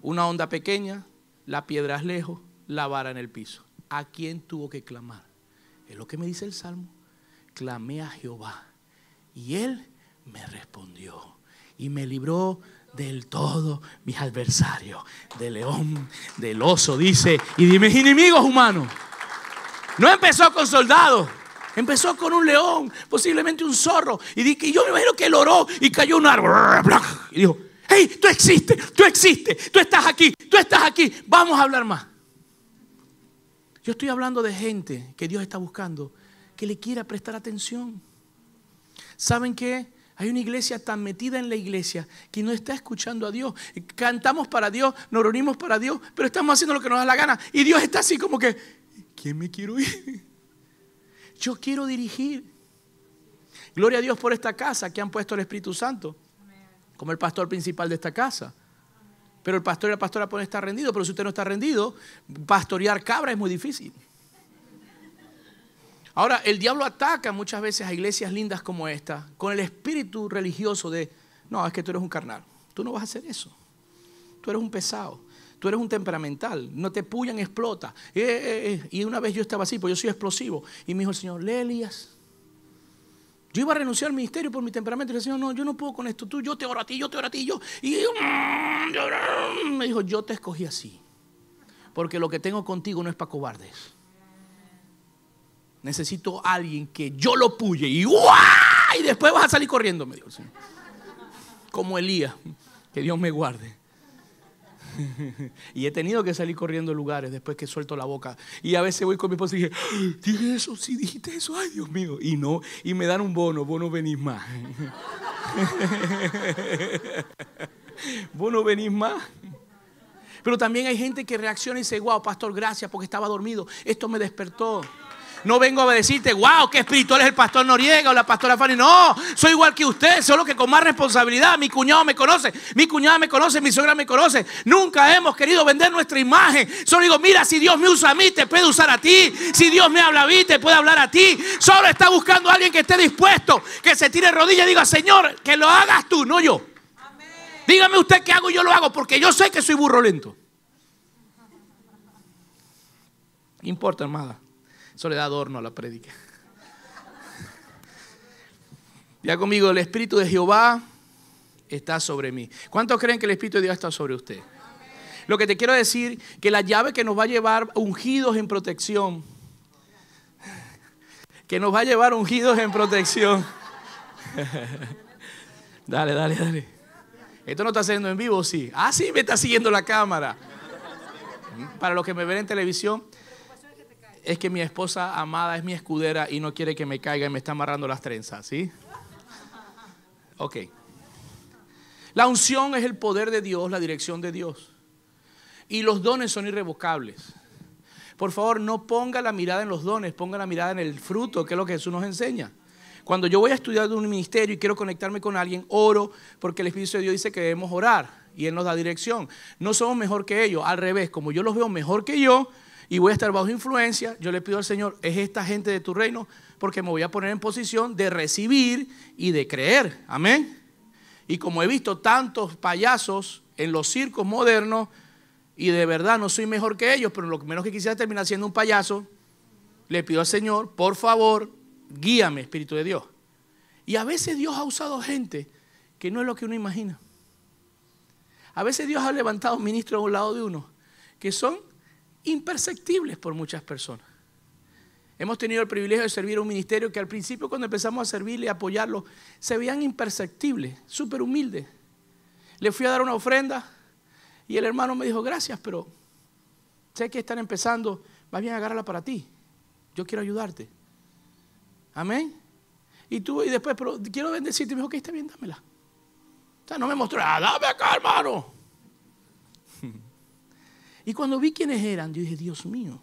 Una onda pequeña, la piedra es lejos, la vara en el piso. ¿A quién tuvo que clamar? Es lo que me dice el Salmo. Clamé a Jehová y Él me respondió y me libró del todo mis adversarios, del león, del oso, dice, y de mis enemigos humanos. No empezó con soldados, empezó con un león, posiblemente un zorro. Y yo me imagino que él oró y cayó un árbol y dijo, hey, tú existes, tú estás aquí, vamos a hablar más. Yo estoy hablando de gente que Dios está buscando, que le quiera prestar atención. ¿Saben qué? Hay una iglesia tan metida en la iglesia que no está escuchando a Dios. Cantamos para Dios, nos reunimos para Dios, pero estamos haciendo lo que nos da la gana. Y Dios está así como que, ¿quién me quiero ir? Yo quiero dirigir. Gloria a Dios por esta casa que han puesto el Espíritu Santo como el pastor principal de esta casa. Pero el pastor y la pastora pueden estar rendidos, pero si usted no está rendido, pastorear cabra es muy difícil. Ahora, el diablo ataca muchas veces a iglesias lindas como esta con el espíritu religioso de No, es que tú eres un carnal. Tú no vas a hacer eso. Tú eres un pesado. Tú eres un temperamental. No te pullan, explota. Y una vez yo estaba así, pues yo soy explosivo. Y me dijo el Señor, lee Elías. Yo iba a renunciar al ministerio por mi temperamento. Y le dije, Señor, no, yo no puedo con esto. Yo te oro a ti, yo te oro a ti. Y me dijo, yo te escogí así. Porque lo que tengo contigo no es para cobardes. Necesito a alguien que yo lo puye y después vas a salir corriendo, me dijo el Señor. Como Elías, que Dios me guarde. Y he tenido que salir corriendo de lugares después que suelto la boca. Y a veces voy con mi esposa y dije, dije eso, sí dijiste eso, ay Dios mío. Y no, y me dan un bono venís más. Vos no venís más. Pero también hay gente que reacciona y dice, wow, pastor, gracias porque estaba dormido. Esto me despertó. No vengo a decirte, wow, qué espiritual es el pastor Noriega o la pastora Fanny. No, soy igual que usted, solo que con más responsabilidad. Mi cuñado me conoce, mi cuñada me conoce, mi suegra me conoce. Nunca hemos querido vender nuestra imagen. Solo digo, mira, si Dios me usa a mí, te puede usar a ti. Si Dios me habla a mí, te puede hablar a ti. Solo está buscando a alguien que esté dispuesto, que se tire rodillas y diga, Señor, que lo hagas tú, no yo. Amén. Dígame usted qué hago y yo lo hago, porque yo sé que soy burro lento. No importa, hermana. Eso le da adorno a la prédica. Ya conmigo, el Espíritu de Jehová está sobre mí. ¿Cuántos creen que el Espíritu de Dios está sobre usted? Lo que te quiero decir, que la llave que nos va a llevar ungidos en protección, que nos va a llevar ungidos en protección. Dale. Esto no está haciendo en vivo, sí. Ah, sí, me está siguiendo la cámara. Para los que me ven en televisión, es que mi esposa amada es mi escudera y no quiere que me caiga y me está amarrando las trenzas, ¿sí? Ok. La unción es el poder de Dios, la dirección de Dios. Y los dones son irrevocables. Por favor, no ponga la mirada en los dones, ponga la mirada en el fruto, que es lo que Jesús nos enseña. Cuando yo voy a estudiar de un ministerio y quiero conectarme con alguien, oro porque el Espíritu de Dios dice que debemos orar y Él nos da dirección. No somos mejor que ellos, al revés, como yo los veo mejor que yo, y voy a estar bajo influencia, yo le pido al Señor, es esta gente de tu reino, porque me voy a poner en posición de recibir y de creer. Amén. Y como he visto tantos payasos en los circos modernos, y de verdad no soy mejor que ellos, pero lo menos que quisiera terminar siendo un payaso, le pido al Señor, por favor, guíame, Espíritu de Dios. Y a veces Dios ha usado gente que no es lo que uno imagina. A veces Dios ha levantado ministros a un lado de uno que son imperceptibles por muchas personas. Hemos tenido el privilegio de servir a un ministerio que al principio, cuando empezamos a servirle y apoyarlo, se veían imperceptibles, súper humildes. Le fui a dar una ofrenda y el hermano me dijo, gracias, pero sé que están empezando, más bien agárrala para ti. Yo quiero ayudarte. Amén. Y después, pero quiero bendecirte. Y me dijo, ok, está bien, dámela. O sea, no me mostró, dame acá, hermano. Y cuando vi quiénes eran, yo dije, Dios mío,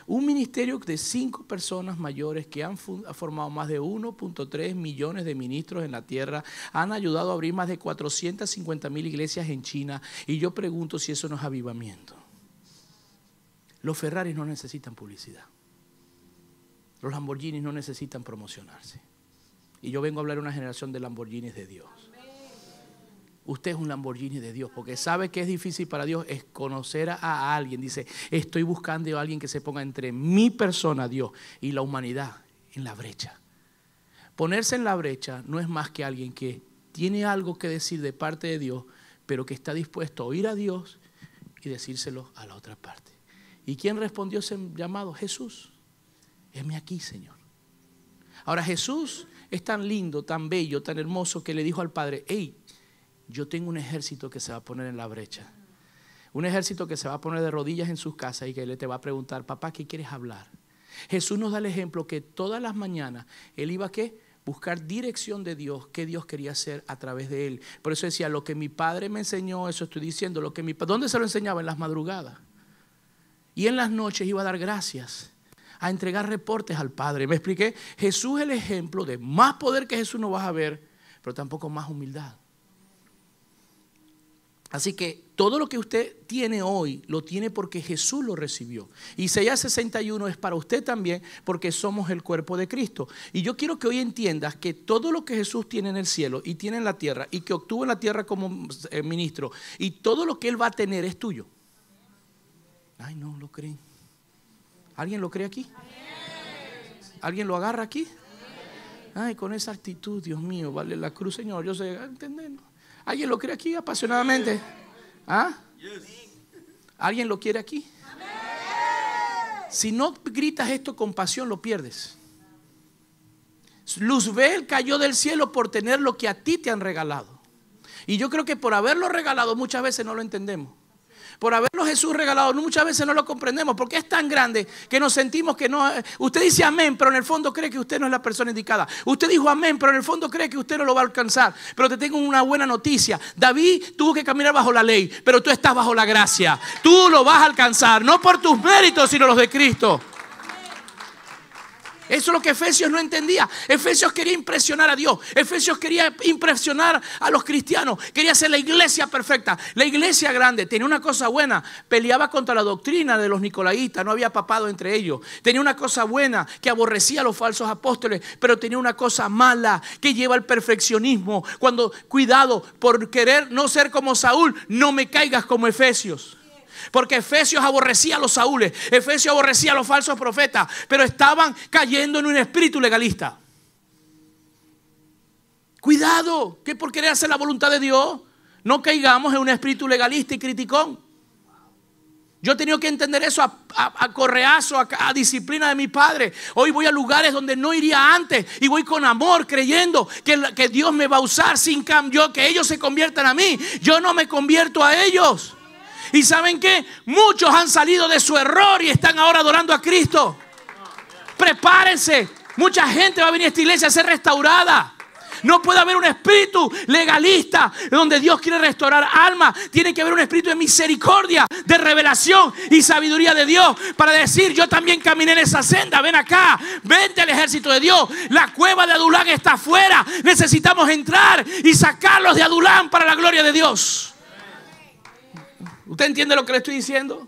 un ministerio de 5 personas mayores que han formado más de 1.3 millones de ministros en la tierra, han ayudado a abrir más de 450,000 iglesias en China. Y yo pregunto si eso no es avivamiento. Los Ferraris no necesitan publicidad. Los Lamborghinis no necesitan promocionarse. Y yo vengo a hablar de una generación de Lamborghinis de Dios. Usted es un Lamborghini de Dios, porque sabe que es difícil para Dios es conocer a alguien. Dice, estoy buscando a alguien que se ponga entre mi persona, Dios, y la humanidad en la brecha. Ponerse en la brecha no es más que alguien que tiene algo que decir de parte de Dios, pero que está dispuesto a oír a Dios y decírselo a la otra parte. ¿Y quién respondió ese llamado? Jesús. Heme aquí, Señor. Ahora Jesús es tan lindo, tan bello, tan hermoso que le dijo al Padre, hey, yo tengo un ejército que se va a poner en la brecha. Un ejército que se va a poner de rodillas en sus casas y que le te va a preguntar, papá, ¿qué quieres hablar? Jesús nos da el ejemplo que todas las mañanas Él iba a ¿qué? Buscar dirección de Dios, qué Dios quería hacer a través de Él. Por eso decía, lo que mi padre me enseñó, eso estoy diciendo. ¿Dónde se lo enseñaba? En las madrugadas. Y en las noches iba a dar gracias, a entregar reportes al Padre. ¿Me expliqué? Jesús es el ejemplo de más poder que Jesús no vas a ver, pero tampoco más humildad. Así que todo lo que usted tiene hoy, lo tiene porque Jesús lo recibió. Isaías 61 es para usted también, porque somos el cuerpo de Cristo. Y yo quiero que hoy entiendas que todo lo que Jesús tiene en el cielo y tiene en la tierra, y que obtuvo en la tierra como ministro, y todo lo que Él va a tener es tuyo. Ay, no lo creen. ¿Alguien lo cree aquí? ¿Alguien lo agarra aquí? Ay, con esa actitud, Dios mío, vale la cruz, Señor. Yo sé, ¿entender? ¿Alguien lo cree aquí apasionadamente? ¿Ah? ¿Alguien lo quiere aquí? Si no gritas esto con pasión, lo pierdes. Luzbel cayó del cielo por tener lo que a ti te han regalado. Y yo creo que por haberlo regalado muchas veces no lo entendemos. Por haberlo Jesús regalado muchas veces no lo comprendemos, porque es tan grande que nos sentimos que no. Usted dice amén, pero en el fondo cree que usted no es la persona indicada. Usted dijo amén, pero en el fondo cree que usted no lo va a alcanzar. Pero te tengo una buena noticia. David tuvo que caminar bajo la ley, pero tú estás bajo la gracia. Tú lo vas a alcanzar, no por tus méritos, sino los de Cristo. Eso es lo que Efesios no entendía. Efesios quería impresionar a Dios. Efesios quería impresionar a los cristianos. Quería ser la iglesia perfecta, la iglesia grande. Tenía una cosa buena: peleaba contra la doctrina de los nicolaítas. No había papado entre ellos. Tenía una cosa buena, que aborrecía a los falsos apóstoles. Pero tenía una cosa mala, que lleva al perfeccionismo. Cuidado, por querer no ser como Saúl, no me caigas como Efesios. Porque Efesios aborrecía a los Saúles, Efesios aborrecía a los falsos profetas, pero estaban cayendo en un espíritu legalista. Cuidado, que por querer hacer la voluntad de Dios no caigamos en un espíritu legalista y criticón. Yo he tenido que entender eso a correazo, a disciplina de mi padre. Hoy voy a lugares donde no iría antes y voy con amor, creyendo que Dios me va a usar sin cambio, que ellos se conviertan a mí. Yo no me convierto a ellos. ¿Y saben qué? Muchos han salido de su error y están ahora adorando a Cristo. Prepárense. Mucha gente va a venir a esta iglesia a ser restaurada. No puede haber un espíritu legalista donde Dios quiere restaurar almas. Tiene que haber un espíritu de misericordia, de revelación y sabiduría de Dios, para decir: yo también caminé en esa senda. Ven acá, vente al ejército de Dios. La cueva de Adulán está afuera. Necesitamos entrar y sacarlos de Adulán para la gloria de Dios. ¿Usted entiende lo que le estoy diciendo?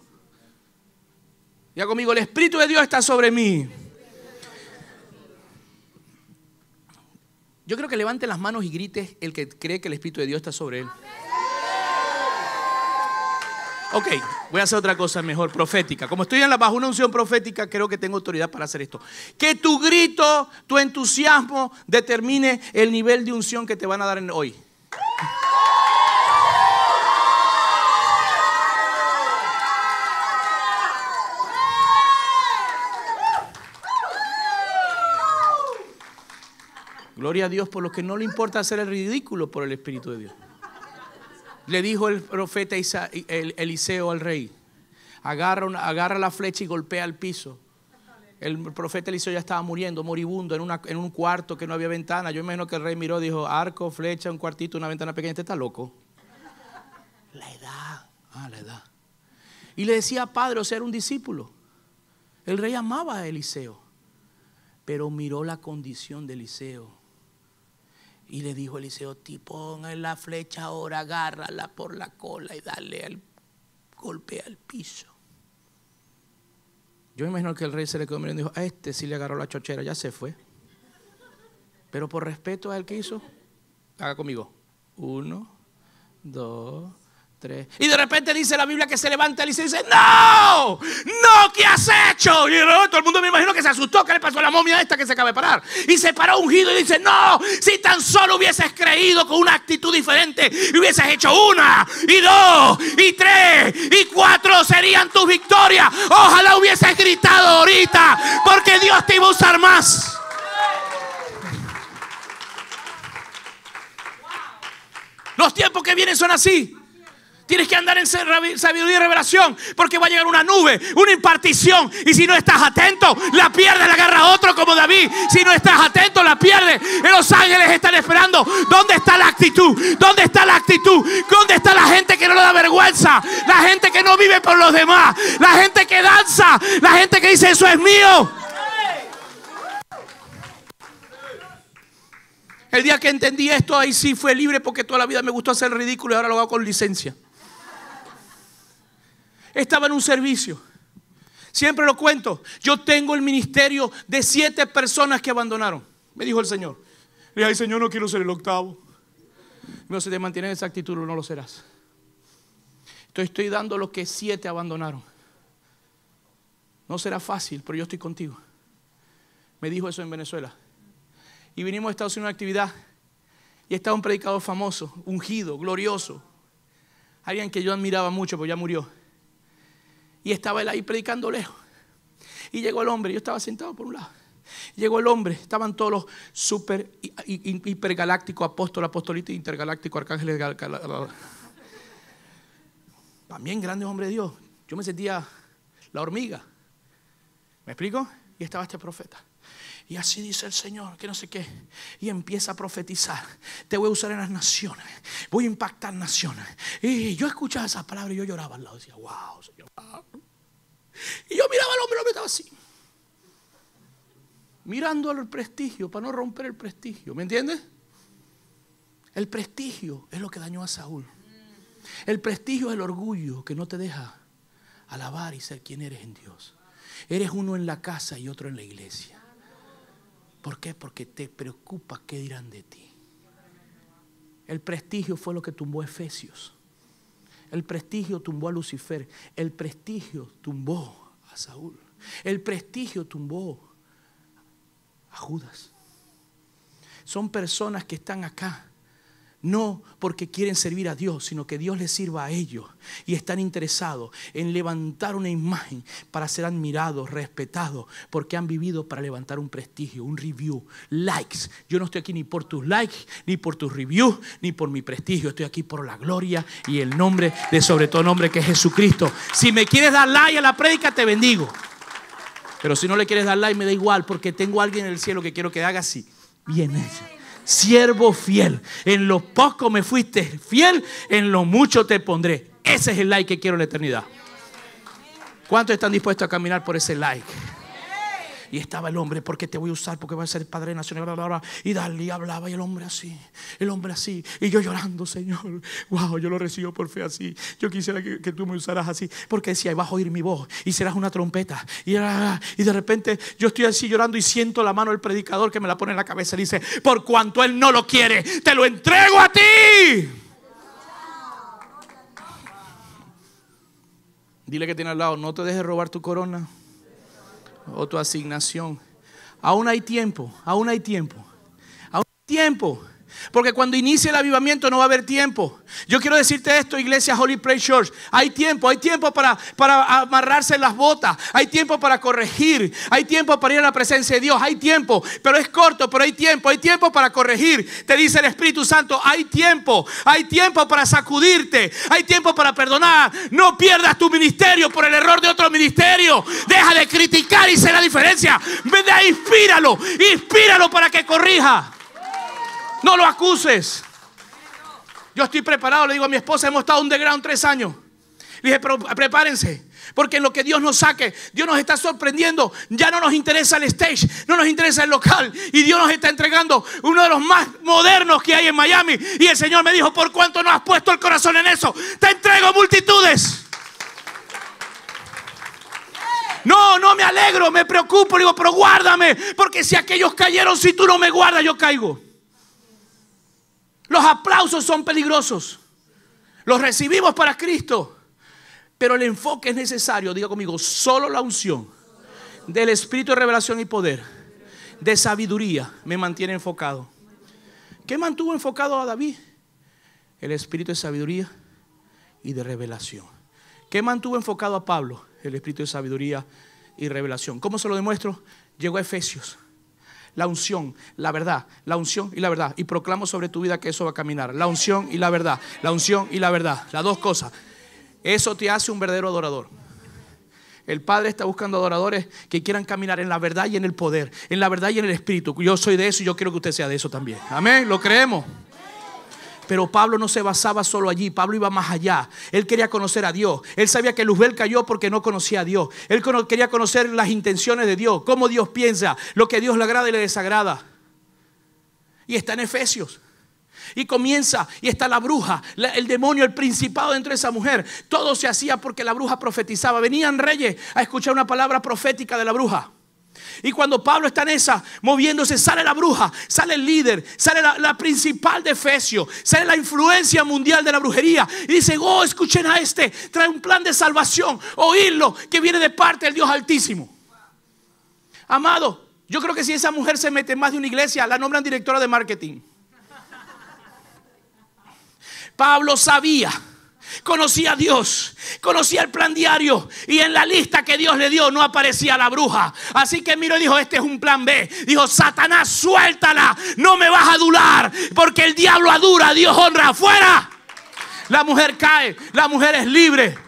Ya conmigo: el Espíritu de Dios está sobre mí. Yo creo que levante las manos y grite el que cree que el Espíritu de Dios está sobre él. Ok, voy a hacer otra cosa mejor, profética. Como estoy bajo una unción profética, creo que tengo autoridad para hacer esto. Que tu grito, tu entusiasmo determine el nivel de unción que te van a dar hoy. Gloria a Dios por los que no le importa hacer el ridículo por el Espíritu de Dios. Le dijo el profeta Eliseo al rey: agarra la flecha y golpea el piso. El profeta Eliseo ya estaba muriendo, moribundo, en un cuarto que no había ventana. Yo imagino que el rey miró, dijo: arco, flecha, un cuartito, una ventana pequeña. Este está loco. La edad. Y le decía padre, o sea, era un discípulo. El rey amaba a Eliseo, pero miró la condición de Eliseo. Y le dijo a Eliseo: pon en la flecha ahora, agárrala por la cola y dale golpe al piso. Yo me imagino que el rey se le quedó mirando y dijo: a este sí le agarró la chochera, ya se fue. Pero por respeto a él, ¿qué hizo? Haga conmigo: 1, 2, 3. Y de repente dice la Biblia que se levanta Eliseo y dice: ¡no! ¡No! ¿Qué has hecho? Y todo el mundo, me imagino, que se asustó. ¿Qué le pasó a la momia esta que se acaba de parar? Y se paró ungido y dice: ¡no! Si tan solo hubieses creído con una actitud diferente y hubieses hecho 1, y 2, y 3, y 4, serían tus victorias. Ojalá hubieses gritado ahorita, porque Dios te iba a usar más. Los tiempos que vienen son así. Tienes que andar en sabiduría y revelación, porque va a llegar una nube, una impartición, y si no estás atento, la pierdes, la agarra otro como David. Si no estás atento, la pierdes. Y los ángeles están esperando. ¿Dónde está la actitud? ¿Dónde está la actitud? ¿Dónde está la gente que no le da vergüenza? La gente que no vive por los demás, la gente que danza, la gente que dice: eso es mío. El día que entendí esto, ahí sí fue libre, porque toda la vida me gustó hacer el ridículo y ahora lo hago con licencia. Estaba en un servicio. Siempre lo cuento. Yo tengo el ministerio de 7 personas que abandonaron. Me dijo el Señor. Le dije, ay Señor, no quiero ser el octavo. No, si te mantienes en esa actitud no lo serás. Estoy dando lo que 7 abandonaron. No será fácil, pero yo estoy contigo. Me dijo eso en Venezuela. Y vinimos a Estados Unidos a una actividad. Y estaba un predicador famoso, ungido, glorioso. Alguien que yo admiraba mucho, pero ya murió. Y estaba él ahí predicando lejos. Y llegó el hombre, yo estaba sentado por un lado. Llegó el hombre, estaban todos los super hipergalácticos, apóstoles, apostolitos, intergalácticos, arcángeles. También grandes hombres de Dios. Yo me sentía la hormiga. ¿Me explico? Y estaba este profeta. Y así dice el Señor, que no sé qué. Y empieza a profetizar. Te voy a usar en las naciones. Voy a impactar naciones. Y yo escuchaba esas palabras y yo lloraba al lado. Decía, wow, Señor. Y yo miraba al hombre, el hombre estaba así. Mirando al prestigio, para no romper el prestigio. ¿Me entiendes? El prestigio es lo que dañó a Saúl. El prestigio es el orgullo que no te deja alabar y ser quien eres en Dios. Eres uno en la casa y otro en la iglesia. ¿Por qué? Porque te preocupa qué dirán de ti. El prestigio fue lo que tumbó a Efesios. El prestigio tumbó a Lucifer. El prestigio tumbó a Saúl. El prestigio tumbó a Judas. Son personas que están acá no porque quieren servir a Dios, sino que Dios les sirva a ellos. Y están interesados en levantar una imagen para ser admirados, respetados, porque han vivido para levantar un prestigio, un review, likes. Yo no estoy aquí ni por tus likes, ni por tus reviews, ni por mi prestigio. Estoy aquí por la gloria y el nombre de sobre todo nombre, que es Jesucristo. Si me quieres dar like a la prédica, te bendigo. Pero si no le quieres dar like, me da igual, porque tengo a alguien en el cielo que quiero que haga así. Bien hecho. Siervo fiel, en lo poco me fuiste fiel, en lo mucho te pondré. Ese es el like que quiero en la eternidad. ¿Cuántos están dispuestos a caminar por ese like? Y estaba el hombre, porque te voy a usar, porque voy a ser padre nacional, bla, bla, bla. Y Dalí hablaba y el hombre así. Y yo llorando, Señor, wow, yo lo recibo por fe así. Yo quisiera que tú me usaras así, porque decía, vas a oír mi voz y serás una trompeta. Y de repente yo estoy así llorando y siento la mano del predicador que me la pone en la cabeza y dice, por cuanto él no lo quiere, te lo entrego a ti. Dile que tiene al lado, no te dejes robar tu corona o tu asignación. Aún hay tiempo, aún hay tiempo, aún hay tiempo. Porque cuando inicie el avivamiento no va a haber tiempo. Yo quiero decirte esto, iglesia Holy Praise Church. Hay tiempo para amarrarse las botas. Hay tiempo para corregir. Hay tiempo para ir a la presencia de Dios. Hay tiempo, pero es corto, pero hay tiempo. Hay tiempo para corregir. Te dice el Espíritu Santo, hay tiempo. Hay tiempo para sacudirte. Hay tiempo para perdonar. No pierdas tu ministerio por el error de otro ministerio. Deja de criticar y sé la diferencia. Inspíralo. Inspíralo para que corrija. No lo acuses. Yo estoy preparado, le digo a mi esposa, hemos estado underground 3 años. Le dije, pero prepárense, porque en lo que Dios nos saque, Dios nos está sorprendiendo. Ya no nos interesa el stage, no nos interesa el local. Y Dios nos está entregando uno de los más modernos que hay en Miami. Y el Señor me dijo, por cuanto no has puesto el corazón en eso, te entrego multitudes. No me alegro, me preocupo. Le digo, pero guárdame, porque si aquellos cayeron, si tú no me guardas, yo caigo. Los aplausos son peligrosos. Los recibimos para Cristo, pero el enfoque es necesario. Diga conmigo, solo la unción del Espíritu de revelación y poder, de sabiduría, me mantiene enfocado. ¿Qué mantuvo enfocado a David? El Espíritu de sabiduría y de revelación. ¿Qué mantuvo enfocado a Pablo? El Espíritu de sabiduría y revelación. ¿Cómo se lo demuestro? Llegó a Efesios. La unción, la verdad, la unción y la verdad. Y proclamo sobre tu vida que eso va a caminar. La unción y la verdad, la unción y la verdad. Las dos cosas. Eso te hace un verdadero adorador. El Padre está buscando adoradores que quieran caminar en la verdad y en el poder, en la verdad y en el Espíritu. Yo soy de eso y yo quiero que usted sea de eso también. Amén, lo creemos. Pero Pablo no se basaba solo allí. Pablo iba más allá. Él quería conocer a Dios. Él sabía que Luzbel cayó porque no conocía a Dios. Él quería conocer las intenciones de Dios, cómo Dios piensa, lo que a Dios le agrada y le desagrada. Y está en Efesios. Y comienza, y está la bruja, el demonio, el principado dentro de esa mujer. Todo se hacía porque la bruja profetizaba. Venían reyes a escuchar una palabra profética de la bruja. Y cuando Pablo está en esa, moviéndose, sale la bruja, sale el líder, sale la principal de Efesios, sale la influencia mundial de la brujería. Y dicen, oh, escuchen a este, trae un plan de salvación, oírlo, que viene de parte del Dios Altísimo. Amado, yo creo que si esa mujer se mete en más de una iglesia, la nombran directora de marketing. Pablo sabía, conocía a Dios, conocía el plan diario, y en la lista que Dios le dio no aparecía la bruja. Así que miró y dijo, este es un plan B. Dijo, Satanás, suéltala, no me vas a adular, porque el diablo adura, Dios honra. Afuera. La mujer cae, la mujer es libre.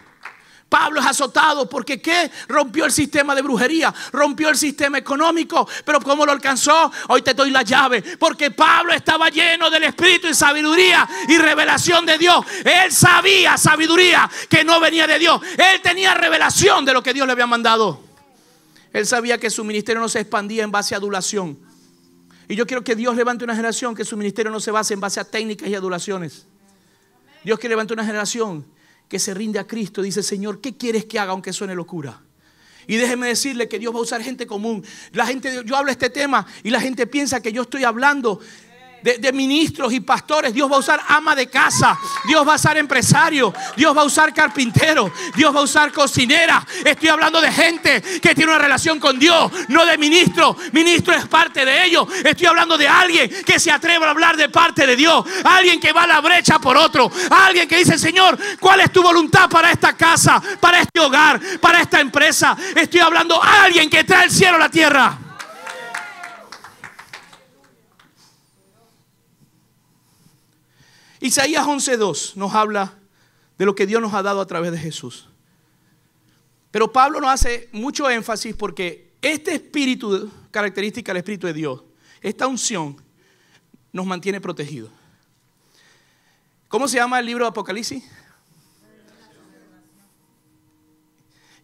Pablo es azotado porque ¿qué? Rompió el sistema de brujería, rompió el sistema económico. Pero ¿cómo lo alcanzó? Hoy te doy la llave. Porque Pablo estaba lleno del Espíritu y sabiduría y revelación de Dios. Él sabía sabiduría que no venía de Dios. Él tenía revelación de lo que Dios le había mandado. Él sabía que su ministerio no se expandía en base a adulación. Y yo quiero que Dios levante una generación que su ministerio no se base en base a técnicas y adulaciones. Dios que levante una generación que se rinde a Cristo, dice, Señor, ¿qué quieres que haga aunque suene locura? Y déjeme decirle que Dios va a usar gente común. La gente, yo hablo este tema y la gente piensa que yo estoy hablando de ministros y pastores. Dios va a usar ama de casa, Dios va a usar empresario, Dios va a usar carpintero, Dios va a usar cocinera. Estoy hablando de gente que tiene una relación con Dios, no de ministro. Ministro es parte de ellos. Estoy hablando de alguien que se atreve a hablar de parte de Dios, alguien que va a la brecha por otro, alguien que dice, Señor, ¿cuál es tu voluntad para esta casa, para este hogar, para esta empresa? Estoy hablando de alguien que trae el cielo a la tierra. Isaías 11:2 nos habla de lo que Dios nos ha dado a través de Jesús. Pero Pablo nos hace mucho énfasis porque este espíritu, característica del Espíritu de Dios, esta unción nos mantiene protegidos. ¿Cómo se llama el libro de Apocalipsis?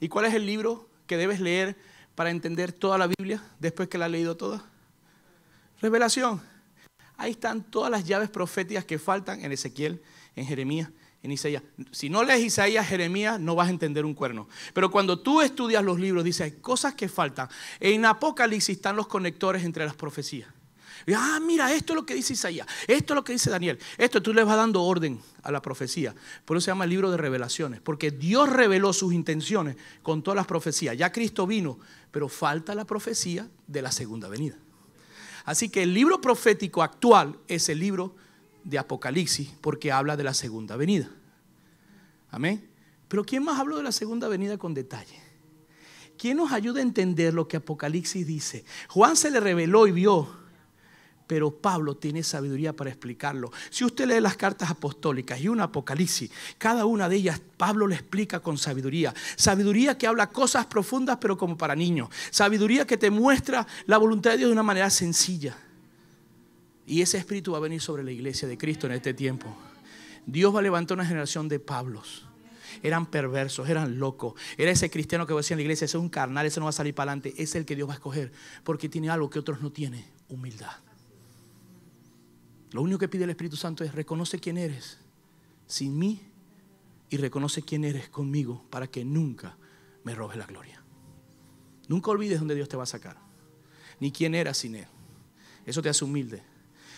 ¿Y cuál es el libro que debes leer para entender toda la Biblia después que la has leído toda? Revelación. Ahí están todas las llaves proféticas que faltan en Ezequiel, en Jeremías, en Isaías. Si no lees Isaías, Jeremías, no vas a entender un cuerno. Pero cuando tú estudias los libros, dice, hay cosas que faltan. En Apocalipsis están los conectores entre las profecías. Y, mira, esto es lo que dice Isaías, esto es lo que dice Daniel. Esto tú le vas dando orden a la profecía. Por eso se llama el libro de revelaciones. Porque Dios reveló sus intenciones con todas las profecías. Ya Cristo vino, pero falta la profecía de la segunda venida. Así que el libro profético actual es el libro de Apocalipsis porque habla de la segunda venida. Amén. Pero ¿quién más habló de la segunda venida con detalle? ¿Quién nos ayuda a entender lo que Apocalipsis dice? Juan se le reveló y vio, pero Pablo tiene sabiduría para explicarlo. Si usted lee las cartas apostólicas y un Apocalipsis, cada una de ellas Pablo le explica con sabiduría. Sabiduría que habla cosas profundas pero como para niños. Sabiduría que te muestra la voluntad de Dios de una manera sencilla. Y ese espíritu va a venir sobre la iglesia de Cristo en este tiempo. Dios va a levantar una generación de Pablos. Eran perversos, eran locos. Era ese cristiano que decía en la iglesia, ese es un carnal, ese no va a salir para adelante. Es el que Dios va a escoger porque tiene algo que otros no tienen: humildad. Lo único que pide el Espíritu Santo es: reconoce quién eres sin mí y reconoce quién eres conmigo para que nunca me robes la gloria. Nunca olvides dónde Dios te va a sacar, ni quién eras sin Él. Eso te hace humilde,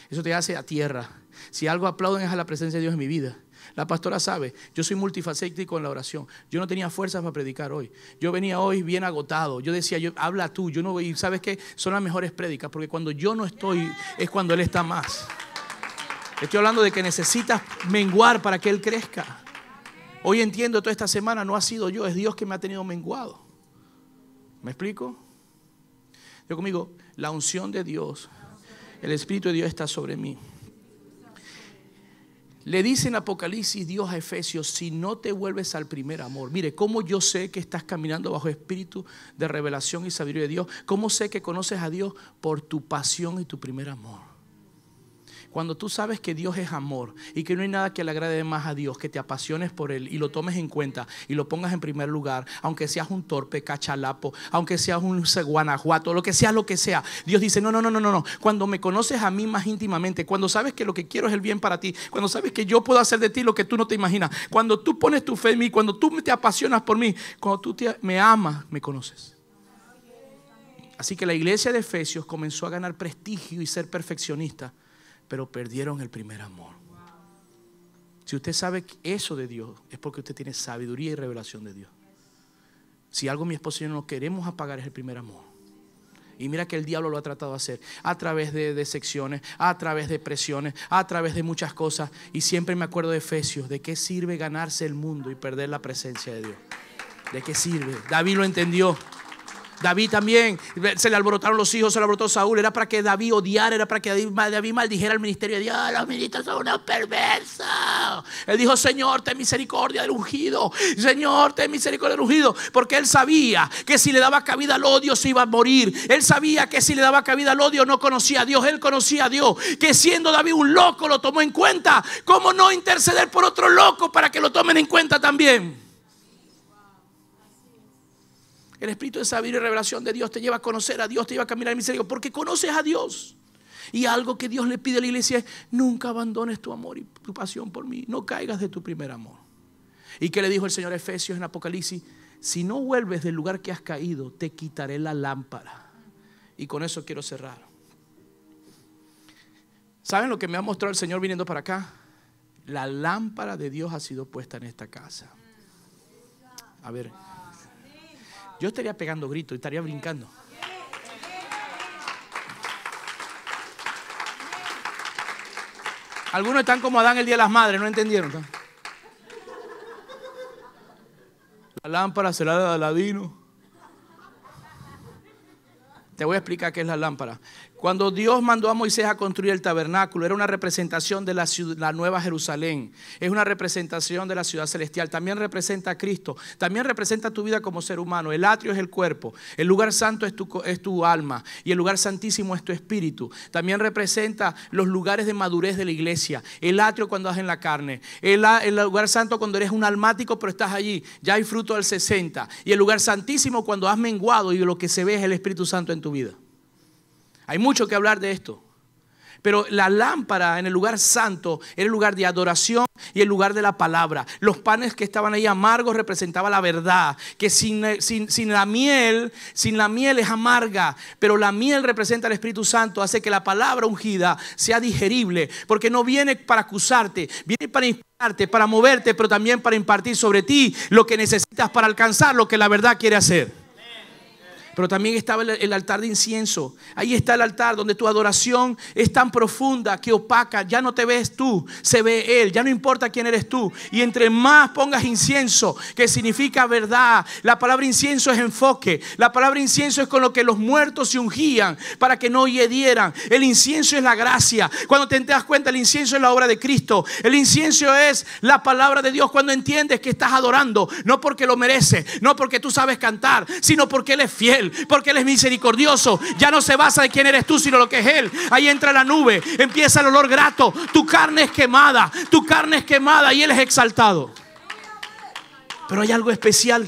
eso te hace a tierra. Si algo aplauden es a la presencia de Dios en mi vida. La pastora sabe, yo soy multifacético en la oración. Yo no tenía fuerzas para predicar hoy. Yo venía hoy bien agotado. Yo decía, habla tú. Yo no voy. ¿Sabes qué? Son las mejores prédicas porque cuando yo no estoy es cuando Él está más. Estoy hablando de que necesitas menguar para que Él crezca. Hoy entiendo, toda esta semana no ha sido yo, es Dios que me ha tenido menguado. ¿Me explico? Yo conmigo, la unción de Dios, el Espíritu de Dios está sobre mí. Le dice en Apocalipsis Dios a Efesios: si no te vuelves al primer amor. Mire, ¿cómo yo sé que estás caminando bajo espíritu de revelación y sabiduría de Dios? ¿Cómo sé que conoces a Dios? Por tu pasión y tu primer amor. Cuando tú sabes que Dios es amor y que no hay nada que le agrade más a Dios, que te apasiones por Él y lo tomes en cuenta y lo pongas en primer lugar, aunque seas un torpe, cachalapo, aunque seas un Guanajuato, lo que sea. Dios dice, no. Cuando me conoces a mí más íntimamente, cuando sabes que lo que quiero es el bien para ti, cuando sabes que yo puedo hacer de ti lo que tú no te imaginas, cuando tú pones tu fe en mí, cuando tú te apasionas por mí, cuando tú me amas, me conoces. Así que la iglesia de Efesios comenzó a ganar prestigio y ser perfeccionista, pero perdieron el primer amor. Si usted sabe eso de Dios, es porque usted tiene sabiduría y revelación de Dios. Si algo mi esposo y yo no queremos apagar es el primer amor. Y mira que el diablo lo ha tratado de hacer a través de decepciones, a través de presiones, a través de muchas cosas. Y siempre me acuerdo de Efesios. ¿De qué sirve ganarse el mundo y perder la presencia de Dios? ¿De qué sirve? David lo entendió. David también, se le alborotaron los hijos, se le alborotó Saúl. Era para que David odiara, era para que David maldijera el ministerio de Dios. Los ministros son unos perversos. Él dijo, Señor, ten misericordia del ungido. Señor, ten misericordia del ungido. Porque él sabía que si le daba cabida al odio se iba a morir. Él sabía que si le daba cabida al odio no conocía a Dios. Él conocía a Dios. Que siendo David un loco lo tomó en cuenta. ¿Cómo no interceder por otro loco para que lo tomen en cuenta también? El espíritu de sabiduría y revelación de Dios te lleva a conocer a Dios, te lleva a caminar en misericordia, porque conoces a Dios. Y algo que Dios le pide a la iglesia es: nunca abandones tu amor y tu pasión por mí, no caigas de tu primer amor. ¿Y qué le dijo el Señor a Efesios en Apocalipsis? Si no vuelves del lugar que has caído, te quitaré la lámpara. Y con eso quiero cerrar. ¿Saben lo que me ha mostrado el Señor viniendo para acá? La lámpara de Dios ha sido puesta en esta casa. A ver, yo estaría pegando gritos y estaría brincando. Algunos están como Adán el día de las madres, no entendieron. La lámpara será de Aladino. Te voy a explicar qué es la lámpara. Cuando Dios mandó a Moisés a construir el tabernáculo, era una representación de la Nueva Jerusalén. Es una representación de la ciudad celestial. También representa a Cristo. También representa tu vida como ser humano. El atrio es el cuerpo. El lugar santo es tu alma. Y el lugar santísimo es tu espíritu. También representa los lugares de madurez de la iglesia. El atrio cuando estás en la carne. El lugar santo cuando eres un almático pero estás allí. Ya hay fruto del 60. Y el lugar santísimo cuando has menguado y lo que se ve es el Espíritu Santo en tu vida. Hay mucho que hablar de esto. Pero la lámpara en el lugar santo era el lugar de adoración y el lugar de la palabra. Los panes que estaban ahí amargos representaban la verdad. Que sin la miel es amarga. Pero la miel representa al Espíritu Santo. Hace que la palabra ungida sea digerible. Porque no viene para acusarte. Viene para inspirarte, para moverte, pero también para impartir sobre ti lo que necesitas para alcanzar lo que la verdad quiere hacer. Pero también estaba el altar de incienso. Ahí está el altar donde tu adoración es tan profunda que opaca. Ya no te ves tú, se ve Él. Ya no importa quién eres tú. Y entre más pongas incienso, que significa verdad. La palabra incienso es enfoque. La palabra incienso es con lo que los muertos se ungían para que no hiedieran. El incienso es la gracia. Cuando te das cuenta, el incienso es la obra de Cristo. El incienso es la palabra de Dios. Cuando entiendes que estás adorando, no porque lo mereces, no porque tú sabes cantar, sino porque Él es fiel. Porque Él es misericordioso. Ya no se basa de quién eres tú, sino lo que es Él. Ahí entra la nube, empieza el olor grato. Tu carne es quemada, y Él es exaltado. Pero hay algo especial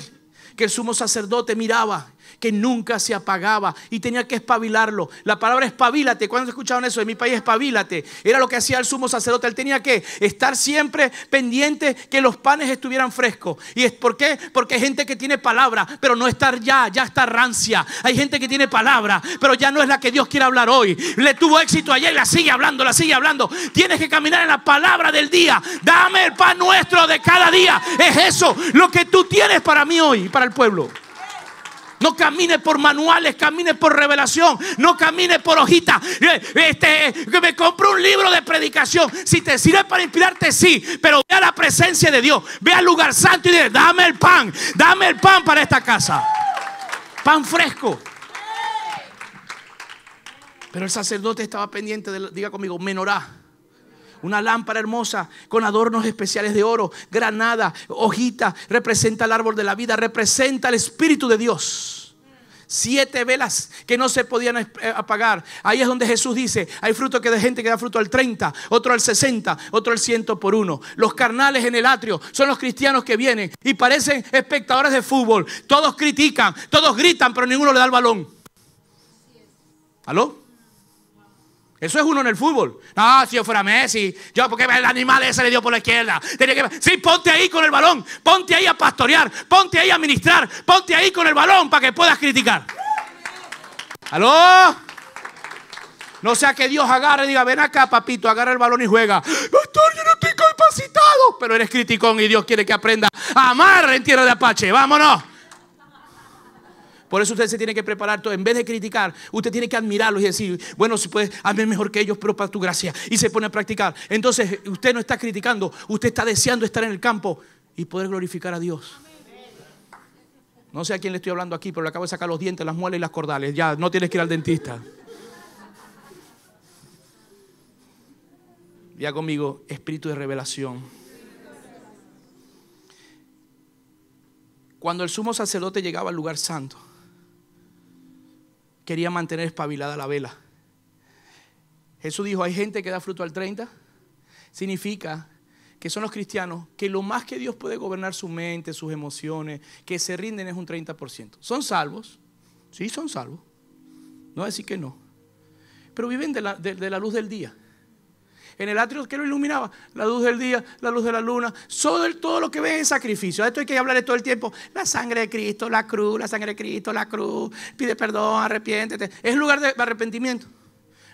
que el sumo sacerdote miraba, que nunca se apagaba y tenía que espabilarlo. La palabra espabilate, ¿cuándo escucharon eso? En mi país, espabilate. Era lo que hacía el sumo sacerdote. Él tenía que estar siempre pendiente que los panes estuvieran frescos. ¿Y es por qué? Porque hay gente que tiene palabra, pero no estar ya está rancia. Hay gente que tiene palabra, pero ya no es la que Dios quiere hablar hoy. Le tuvo éxito ayer y la sigue hablando. Tienes que caminar en la palabra del día. Dame el pan nuestro de cada día. Es eso lo que tú tienes para mí hoy y para el pueblo. No camine por manuales, camine por revelación. No camine por hojitas. Que me compro un libro de predicación. Si te sirve para inspirarte, sí. Pero ve a la presencia de Dios. Ve al lugar santo y dile: dame el pan para esta casa. Pan fresco. Pero el sacerdote estaba pendiente de, diga conmigo, menorá. Una lámpara hermosa con adornos especiales de oro, granada, hojita, representa el árbol de la vida, representa el Espíritu de Dios. 7 velas que no se podían apagar. Ahí es donde Jesús dice, hay fruto que de gente que da fruto al 30, otro al 60, otro al 100 por uno. Los carnales en el atrio son los cristianos que vienen y parecen espectadores de fútbol. Todos critican, todos gritan, pero ninguno le da el balón. ¿Aló? Eso es uno en el fútbol. No, si yo fuera Messi, yo porque el animal ese le dio por la izquierda. Sí, ponte ahí con el balón, ponte ahí a pastorear, ponte ahí a ministrar, ponte ahí con el balón para que puedas criticar. ¿Aló? No sea que Dios agarre y diga, ven acá papito, agarra el balón y juega. Pastor, yo no estoy capacitado. Pero eres criticón y Dios quiere que aprenda a amar en tierra de Apache. Vámonos. Por eso usted se tiene que preparar todo. En vez de criticar, usted tiene que admirarlos y decir, bueno, si puedes, hazme mejor que ellos, pero para tu gracia. Y se pone a practicar. Entonces usted no está criticando, usted está deseando estar en el campo y poder glorificar a Dios. No sé a quién le estoy hablando aquí, pero le acabo de sacar los dientes, las muelas y las cordales. Ya, no tienes que ir al dentista. Ya conmigo, espíritu de revelación. Cuando el sumo sacerdote llegaba al lugar santo, quería mantener espabilada la vela. Jesús dijo, hay gente que da fruto al 30. Significa que son los cristianos que lo más que Dios puede gobernar su mente, sus emociones, que se rinden es un 30%. Son salvos, sí son salvos, no voy a decir que no, pero viven de la luz del día. En el atrio, ¿qué lo iluminaba? La luz del día, la luz de la luna. Todo lo que ven es sacrificio. Esto hay que hablar de todo el tiempo. La sangre de Cristo, la cruz, la sangre de Cristo, la cruz. Pide perdón, arrepiéntete. Es lugar de arrepentimiento.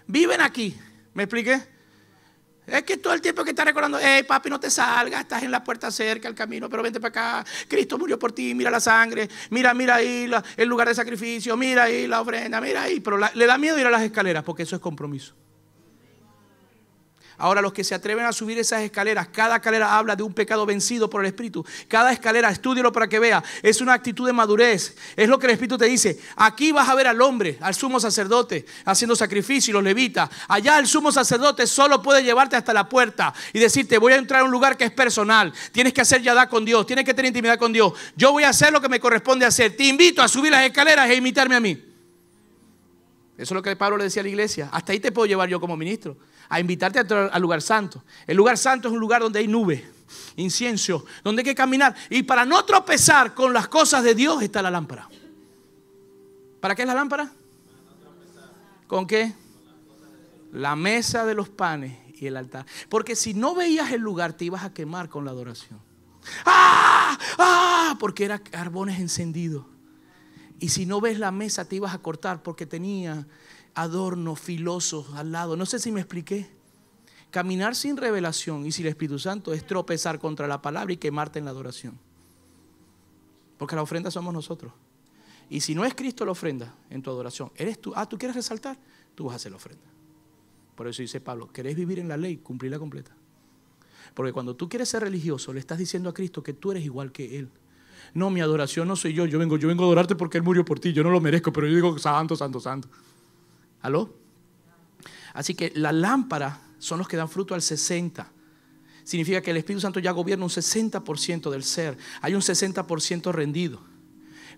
Viven aquí. ¿Me expliqué? Es que todo el tiempo que está recordando, hey papi, no te salgas, estás en la puerta cerca, el camino, pero vente para acá. Cristo murió por ti, mira la sangre, mira ahí el lugar de sacrificio, mira ahí la ofrenda, mira ahí. Pero le da miedo ir a las escaleras porque eso es compromiso. Ahora los que se atreven a subir esas escaleras, cada escalera habla de un pecado vencido por el Espíritu. Cada escalera, estúdialo para que vea, es una actitud de madurez. Es lo que el Espíritu te dice. Aquí vas a ver al hombre, al sumo sacerdote, haciendo sacrificio y los levitas. Allá el sumo sacerdote solo puede llevarte hasta la puerta y decirte, voy a entrar a un lugar que es personal. Tienes que hacer yadá con Dios, tienes que tener intimidad con Dios. Yo voy a hacer lo que me corresponde hacer. Te invito a subir las escaleras e imitarme a mí. Eso es lo que Pablo le decía a la iglesia. Hasta ahí te puedo llevar yo como ministro, a invitarte al lugar santo. El lugar santo es un lugar donde hay nube, incienso, donde hay que caminar. Y para no tropezar con las cosas de Dios está la lámpara. ¿Para qué es la lámpara? ¿Con qué? La mesa de los panes y el altar. Porque si no veías el lugar te ibas a quemar con la adoración. Porque era carbones encendidos. Y si no ves la mesa te ibas a cortar porque tenía adornos filosos al lado. No sé si me expliqué. Caminar sin revelación y sin el Espíritu Santo es tropezar contra la palabra y quemarte en la adoración. Porque la ofrenda somos nosotros. Y si no es Cristo la ofrenda en tu adoración, eres tú. ¿Tú quieres resaltar? Tú vas a hacer la ofrenda. Por eso dice Pablo, ¿querés vivir en la ley? Cumplirla completa. Porque cuando tú quieres ser religioso, le estás diciendo a Cristo que tú eres igual que Él. No, mi adoración no soy yo. Yo vengo a adorarte porque Él murió por ti. Yo no lo merezco, pero yo digo santo, santo, santo. ¿Aló? Así que la lámpara son los que dan fruto al 60. Significa que el Espíritu Santo ya gobierna un 60% del ser. Hay un 60% rendido.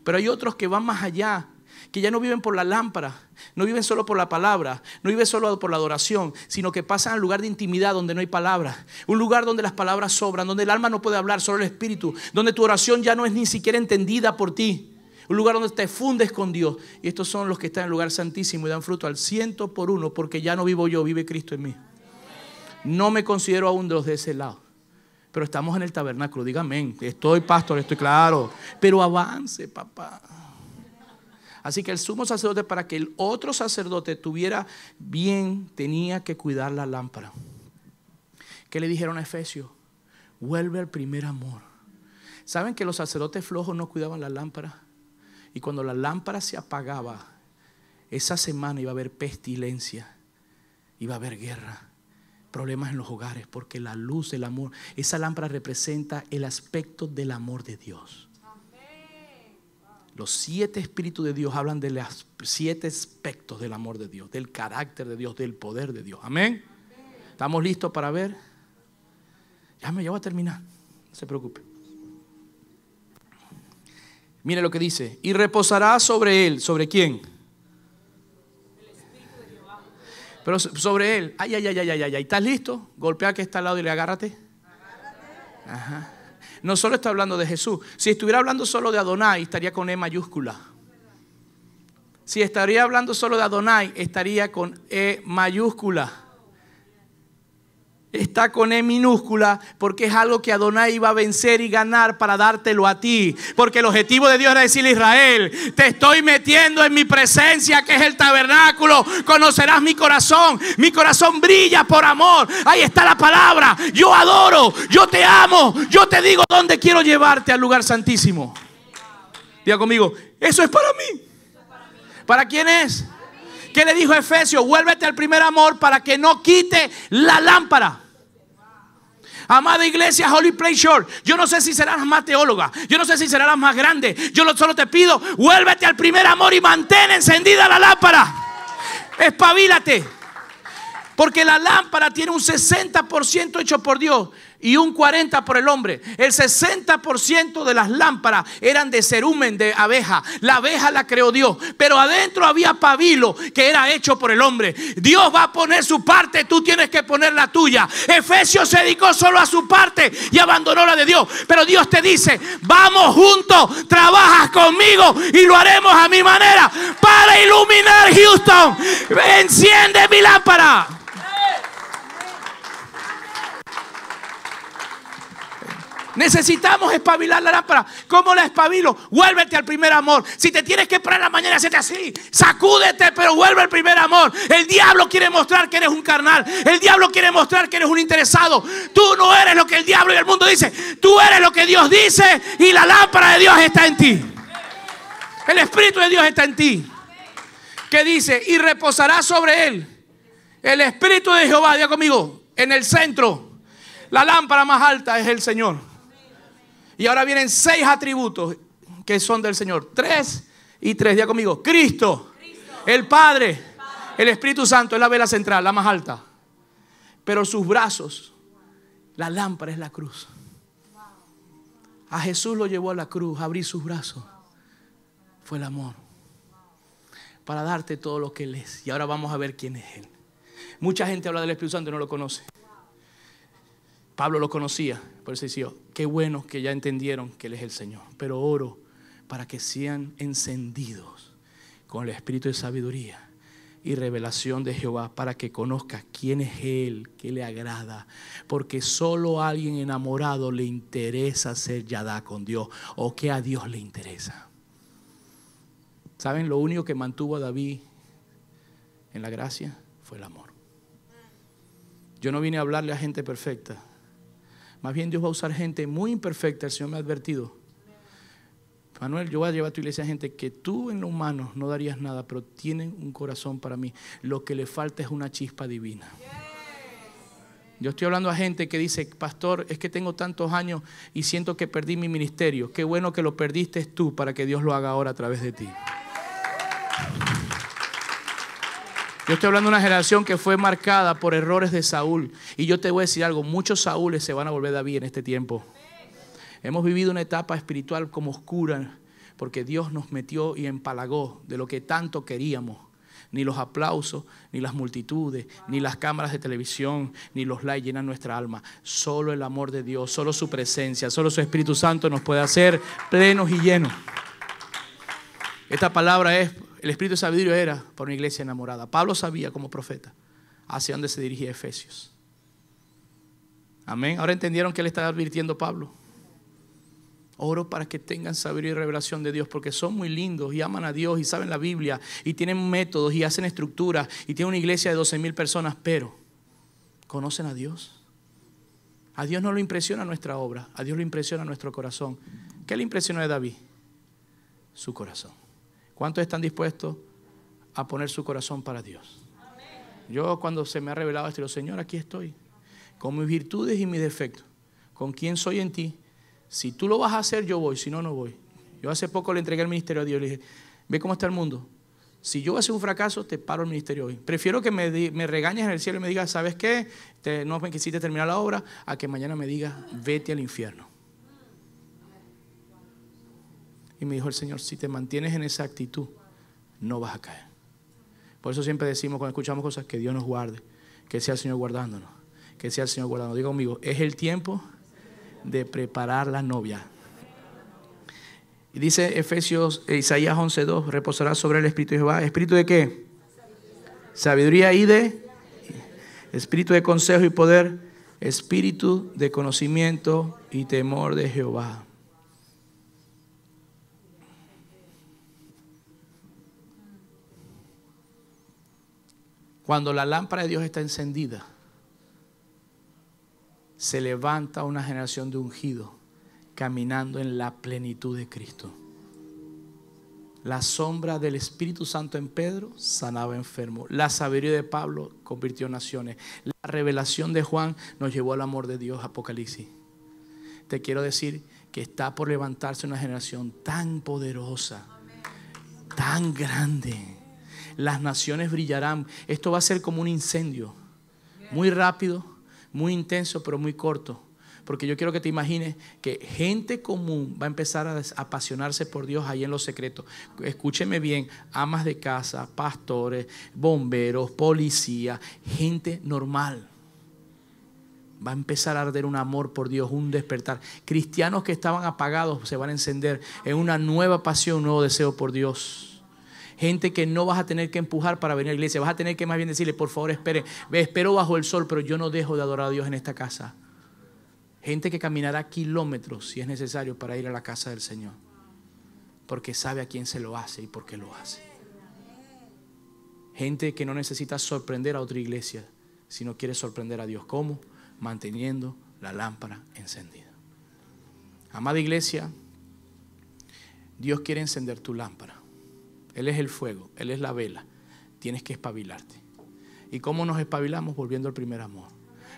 Pero hay otros que van más allá, que ya no viven por la lámpara, no viven solo por la palabra, no viven solo por la adoración, sino que pasan al lugar de intimidad donde no hay palabras. Un lugar donde las palabras sobran, donde el alma no puede hablar, solo el Espíritu. Donde tu oración ya no es ni siquiera entendida por ti. Un lugar donde te fundes con Dios. Y estos son los que están en el lugar santísimo y dan fruto al 100 por uno, porque ya no vivo yo, vive Cristo en mí. No me considero aún de los de ese lado, pero estamos en el tabernáculo. Dígame, estoy pastor, estoy claro, pero avance, papá. Así que el sumo sacerdote, para que el otro sacerdote tuviera bien, tenía que cuidar la lámpara. ¿Qué le dijeron a Efesios? Vuelve al primer amor. ¿Saben que los sacerdotes flojos no cuidaban la lámpara? Y cuando la lámpara se apagaba, esa semana iba a haber pestilencia, iba a haber guerra, problemas en los hogares, porque la luz del amor, esa lámpara representa el aspecto del amor de Dios. Los 7 espíritus de Dios hablan de los 7 aspectos del amor de Dios, del carácter de Dios, del poder de Dios. Amén. ¿Estamos listos para ver? Ya voy a terminar, no se preocupe. Mire lo que dice. Y reposará sobre él. ¿Sobre quién? Pero sobre él. Ay. ¿Estás listo? Golpea que está al lado y le agárrate. Ajá. No solo está hablando de Jesús. Si estuviera hablando solo de Adonai, estaría con E mayúscula. Si estaría hablando solo de Adonai, estaría con E mayúscula. Está con E minúscula porque es algo que Adonai iba a vencer y ganar para dártelo a ti. Porque el objetivo de Dios era decirle a Israel: te estoy metiendo en mi presencia, que es el tabernáculo. Conocerás mi corazón. Mi corazón brilla por amor. Ahí está la palabra. Yo adoro, yo te amo. Yo te digo dónde quiero llevarte, al lugar santísimo. Diga conmigo: eso es para mí. ¿Para quién es? ¿Qué le dijo Efesios? Vuélvete al primer amor para que no quite la lámpara. Amada iglesia Holy Place Church, yo no sé si serás más teóloga, yo no sé si serás más grande. Yo solo te pido: vuélvete al primer amor y mantén encendida la lámpara. Espabilate. Porque la lámpara tiene un 60% hecho por Dios y un 40% por el hombre. El 60% de las lámparas eran de cerumen, de abeja. La abeja la creó Dios, pero adentro había pabilo que era hecho por el hombre. Dios va a poner su parte, tú tienes que poner la tuya. Efesios se dedicó solo a su parte y abandonó la de Dios. Pero Dios te dice: vamos juntos, trabajas conmigo y lo haremos a mi manera para iluminar Houston. Enciende mi lámpara. Necesitamos espabilar la lámpara. ¿Cómo la espabilo? Vuélvete al primer amor. Si te tienes que parar en la mañana y hacerte así, sacúdete, pero vuelve al primer amor. El diablo quiere mostrar que eres un carnal. El diablo quiere mostrar que eres un interesado. Tú no eres lo que el diablo y el mundo dice. Tú eres lo que Dios dice, y la lámpara de Dios está en ti. El Espíritu de Dios está en ti. ¿Qué dice? Y reposará sobre él el Espíritu de Jehová. Diga conmigo: en el centro, la lámpara más alta es el Señor. Y ahora vienen 6 atributos que son del Señor. 3 y 3. Diga conmigo: Cristo, el Padre, el Espíritu Santo. Es la vela central, la más alta. Pero sus brazos, la lámpara es la cruz. A Jesús lo llevó a la cruz. Abrir sus brazos fue el amor, para darte todo lo que Él es. Y ahora vamos a ver quién es Él. Mucha gente habla del Espíritu Santo y no lo conoce. Pablo lo conocía, por eso decía: qué bueno que ya entendieron que Él es el Señor. Pero oro para que sean encendidos con el espíritu de sabiduría y revelación de Jehová, para que conozca quién es Él, qué le agrada. Porque solo a alguien enamorado le interesa ser yadá con Dios, o que a Dios le interesa. ¿Saben? Lo único que mantuvo a David en la gracia fue el amor. Yo no vine a hablarle a gente perfecta. Más bien Dios va a usar gente muy imperfecta. El Señor me ha advertido: Manuel, yo voy a llevar a tu iglesia a gente que tú en lo humano no darías nada, pero tienen un corazón para mí. Lo que le falta es una chispa divina. Yo estoy hablando a gente que dice: pastor, es que tengo tantos años y siento que perdí mi ministerio. Qué bueno que lo perdiste tú, para que Dios lo haga ahora a través de ti. Yo estoy hablando de una generación que fue marcada por errores de Saúl. Y yo te voy a decir algo: muchos Saúles se van a volver David en este tiempo. Hemos vivido una etapa espiritual como oscura, porque Dios nos metió y empalagó de lo que tanto queríamos. Ni los aplausos, ni las multitudes, ni las cámaras de televisión, ni los likes llenan nuestra alma. Solo el amor de Dios, solo su presencia, solo su Espíritu Santo nos puede hacer plenos y llenos. Esta palabra es: el espíritu de sabiduría era para una iglesia enamorada. Pablo sabía como profeta hacia dónde se dirigía Efesios. Amén. Ahora entendieron que él estaba advirtiendo a Pablo. Oro para que tengan sabiduría y revelación de Dios, porque son muy lindos y aman a Dios y saben la Biblia y tienen métodos y hacen estructuras y tienen una iglesia de 12,000 personas, pero ¿conocen a Dios? A Dios no lo impresiona nuestra obra, a Dios le impresiona nuestro corazón. ¿Qué le impresionó a David? Su corazón. ¿Cuántos están dispuestos a poner su corazón para Dios? Yo, cuando se me ha revelado esto, digo: Señor, aquí estoy, con mis virtudes y mis defectos, con quién soy en ti. Si tú lo vas a hacer, yo voy; si no, no voy. Yo hace poco le entregué el ministerio a Dios. Le dije: ve cómo está el mundo. Si yo voy a hacer un fracaso, te paro el ministerio hoy. Prefiero que me regañes en el cielo y me digas: ¿sabes qué? No me quisiste terminar la obra, a que mañana me digas: vete al infierno. Y me dijo el Señor, si te mantienes en esa actitud, no vas a caer. Por eso siempre decimos cuando escuchamos cosas, que Dios nos guarde, que sea el Señor guardándonos, que sea el Señor guardándonos. Diga conmigo, es el tiempo de preparar la novia. Y dice Isaías 11:2, reposará sobre el Espíritu de Jehová. ¿Espíritu de qué? Sabiduría y de espíritu de consejo y poder, espíritu de conocimiento y temor de Jehová. Cuando la lámpara de Dios está encendida, se levanta una generación de ungidos caminando en la plenitud de Cristo. La sombra del Espíritu Santo en Pedro sanaba enfermos. La sabiduría de Pablo convirtió naciones. La revelación de Juan nos llevó al amor de Dios, Apocalipsis. Te quiero decir que está por levantarse una generación tan poderosa, tan grande. Las naciones brillarán. Esto va a ser como un incendio, muy rápido, muy intenso, pero muy corto. Porque yo quiero que te imagines que gente común va a empezar a apasionarse por Dios ahí en los secretos. Escúcheme bien, amas de casa, pastores, bomberos, policía, gente normal. Va a empezar a arder un amor por Dios, un despertar. Cristianos que estaban apagados se van a encender en una nueva pasión, un nuevo deseo por Dios. Gente que no vas a tener que empujar para venir a la iglesia. Vas a tener que más bien decirle, por favor, espero bajo el sol, pero yo no dejo de adorar a Dios en esta casa. Gente que caminará kilómetros si es necesario para ir a la casa del Señor. Porque sabe a quién se lo hace y por qué lo hace. Gente que no necesita sorprender a otra iglesia, sino quiere sorprender a Dios. ¿Cómo? Manteniendo la lámpara encendida. Amada iglesia, Dios quiere encender tu lámpara. Él es el fuego, Él es la vela. Tienes que espabilarte. ¿Y cómo nos espabilamos? Volviendo al primer amor.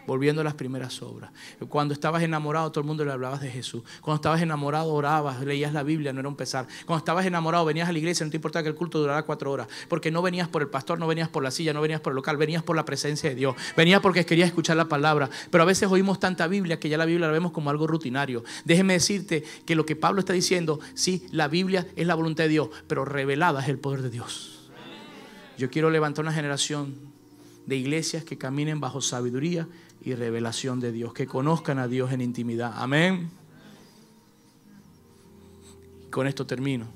Volviendo a las primeras obras. Cuando estabas enamorado, todo el mundo le hablabas de Jesús. Cuando estabas enamorado, orabas, leías la Biblia, no era un pesar. Cuando estabas enamorado, venías a la iglesia, no te importaba que el culto durara 4 horas. Porque no venías por el pastor, no venías por la silla, no venías por el local, venías por la presencia de Dios. Venías porque querías escuchar la palabra. Pero a veces oímos tanta Biblia que ya la Biblia la vemos como algo rutinario. Déjeme decirte que lo que Pablo está diciendo, sí, la Biblia es la voluntad de Dios, pero revelada es el poder de Dios. Yo quiero levantar una generación de iglesias que caminen bajo sabiduría y revelación de Dios, que conozcan a Dios en intimidad. Amén. Con esto termino.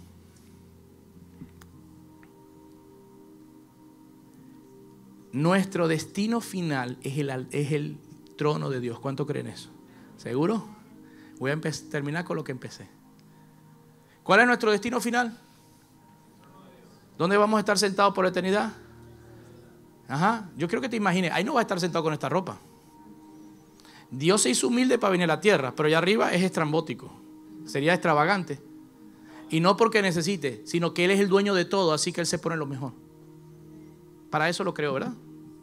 Nuestro destino final es el trono de Dios. ¿Cuánto creen eso? ¿Seguro? Voy a terminar con lo que empecé. ¿Cuál es nuestro destino final? ¿Dónde vamos a estar sentados por la eternidad? Ajá, yo quiero que te imagines, ahí no vas a estar sentado con esta ropa. Dios se hizo humilde para venir a la tierra, pero allá arriba es estrambótico, sería extravagante. Y no porque necesite, sino que Él es el dueño de todo, así que Él se pone lo mejor. Para eso lo creo, ¿verdad?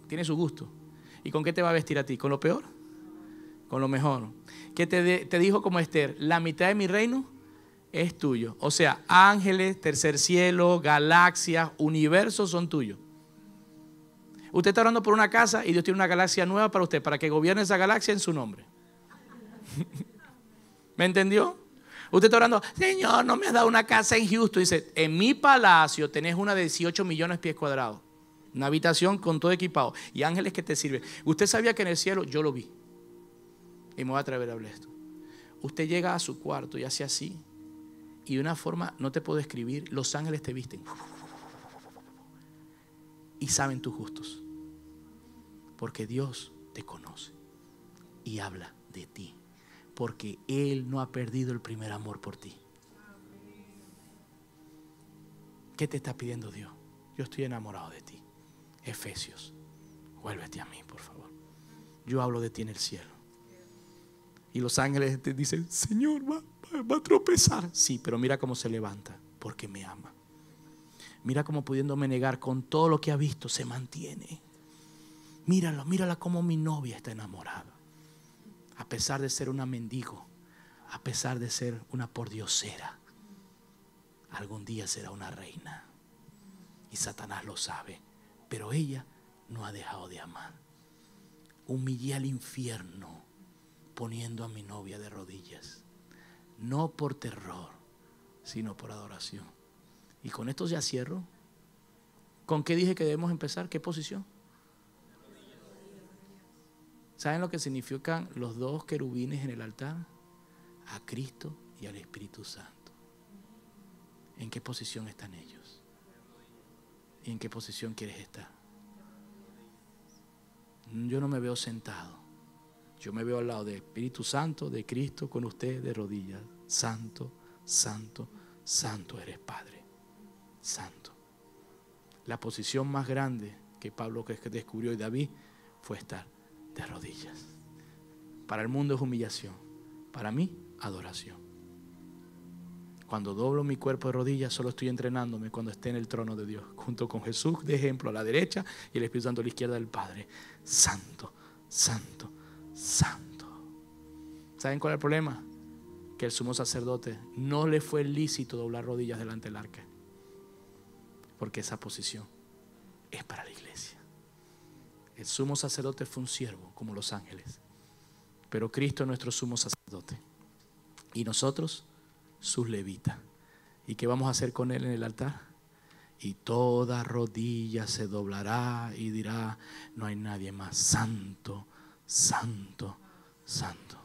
Tiene su gusto. ¿Y con qué te va a vestir a ti? ¿Con lo peor? Con lo mejor. ¿Qué te dijo como Esther? La mitad de mi reino es tuyo. O sea, ángeles, tercer cielo, galaxias, universos son tuyos. Usted está orando por una casa y Dios tiene una galaxia nueva para usted, para que gobierne esa galaxia en su nombre. ¿Me entendió? Usted está orando, Señor, no me has dado una casa en Houston. Dice, en mi palacio tenés una de 18 millones de pies cuadrados. Una habitación con todo equipado. Y ángeles que te sirven. Usted sabía que en el cielo, yo lo vi. Y me voy a atrever a hablar esto. Usted llega a su cuarto y hace así. Y de una forma, no te puedo describir, los ángeles te visten. Y saben tus gustos. Porque Dios te conoce y habla de ti. Porque Él no ha perdido el primer amor por ti. ¿Qué te está pidiendo Dios? Yo estoy enamorado de ti. Efesios, vuélvete a mí, por favor. Yo hablo de ti en el cielo. Y los ángeles te dicen, Señor, va a tropezar. Sí, pero mira cómo se levanta, porque me ama. Mira cómo pudiéndome negar con todo lo que ha visto se mantiene. Mírala como mi novia está enamorada. A pesar de ser una mendigo, a pesar de ser una pordiosera, algún día será una reina. Y Satanás lo sabe, pero ella no ha dejado de amar. Humillé al infierno poniendo a mi novia de rodillas, no por terror, sino por adoración. Y con esto ya cierro. ¿Con qué dije que debemos empezar? ¿Qué posición? ¿Saben lo que significan los dos querubines en el altar? A Cristo y al Espíritu Santo. ¿En qué posición están ellos? ¿Y en qué posición quieres estar? Yo no me veo sentado. Yo me veo al lado del Espíritu Santo, de Cristo, con usted de rodillas. Santo, santo, santo eres, Padre. Santo. La posición más grande que Pablo descubrió y David fue estar de rodillas. Para el mundo es humillación. Para mí, adoración. Cuando doblo mi cuerpo de rodillas, solo estoy entrenándome cuando esté en el trono de Dios, junto con Jesús de ejemplo a la derecha y el Espíritu Santo a la izquierda del Padre. Santo, santo, santo. ¿Saben cuál es el problema? Que el sumo sacerdote no le fue lícito doblar rodillas delante del arca, porque esa posición es para la iglesia. El sumo sacerdote fue un siervo como los ángeles, pero Cristo es nuestro sumo sacerdote y nosotros sus levitas. ¿Y qué vamos a hacer con él en el altar? Y toda rodilla se doblará y dirá: no hay nadie más santo, santo, santo.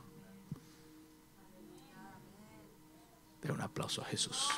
Den un aplauso a Jesús.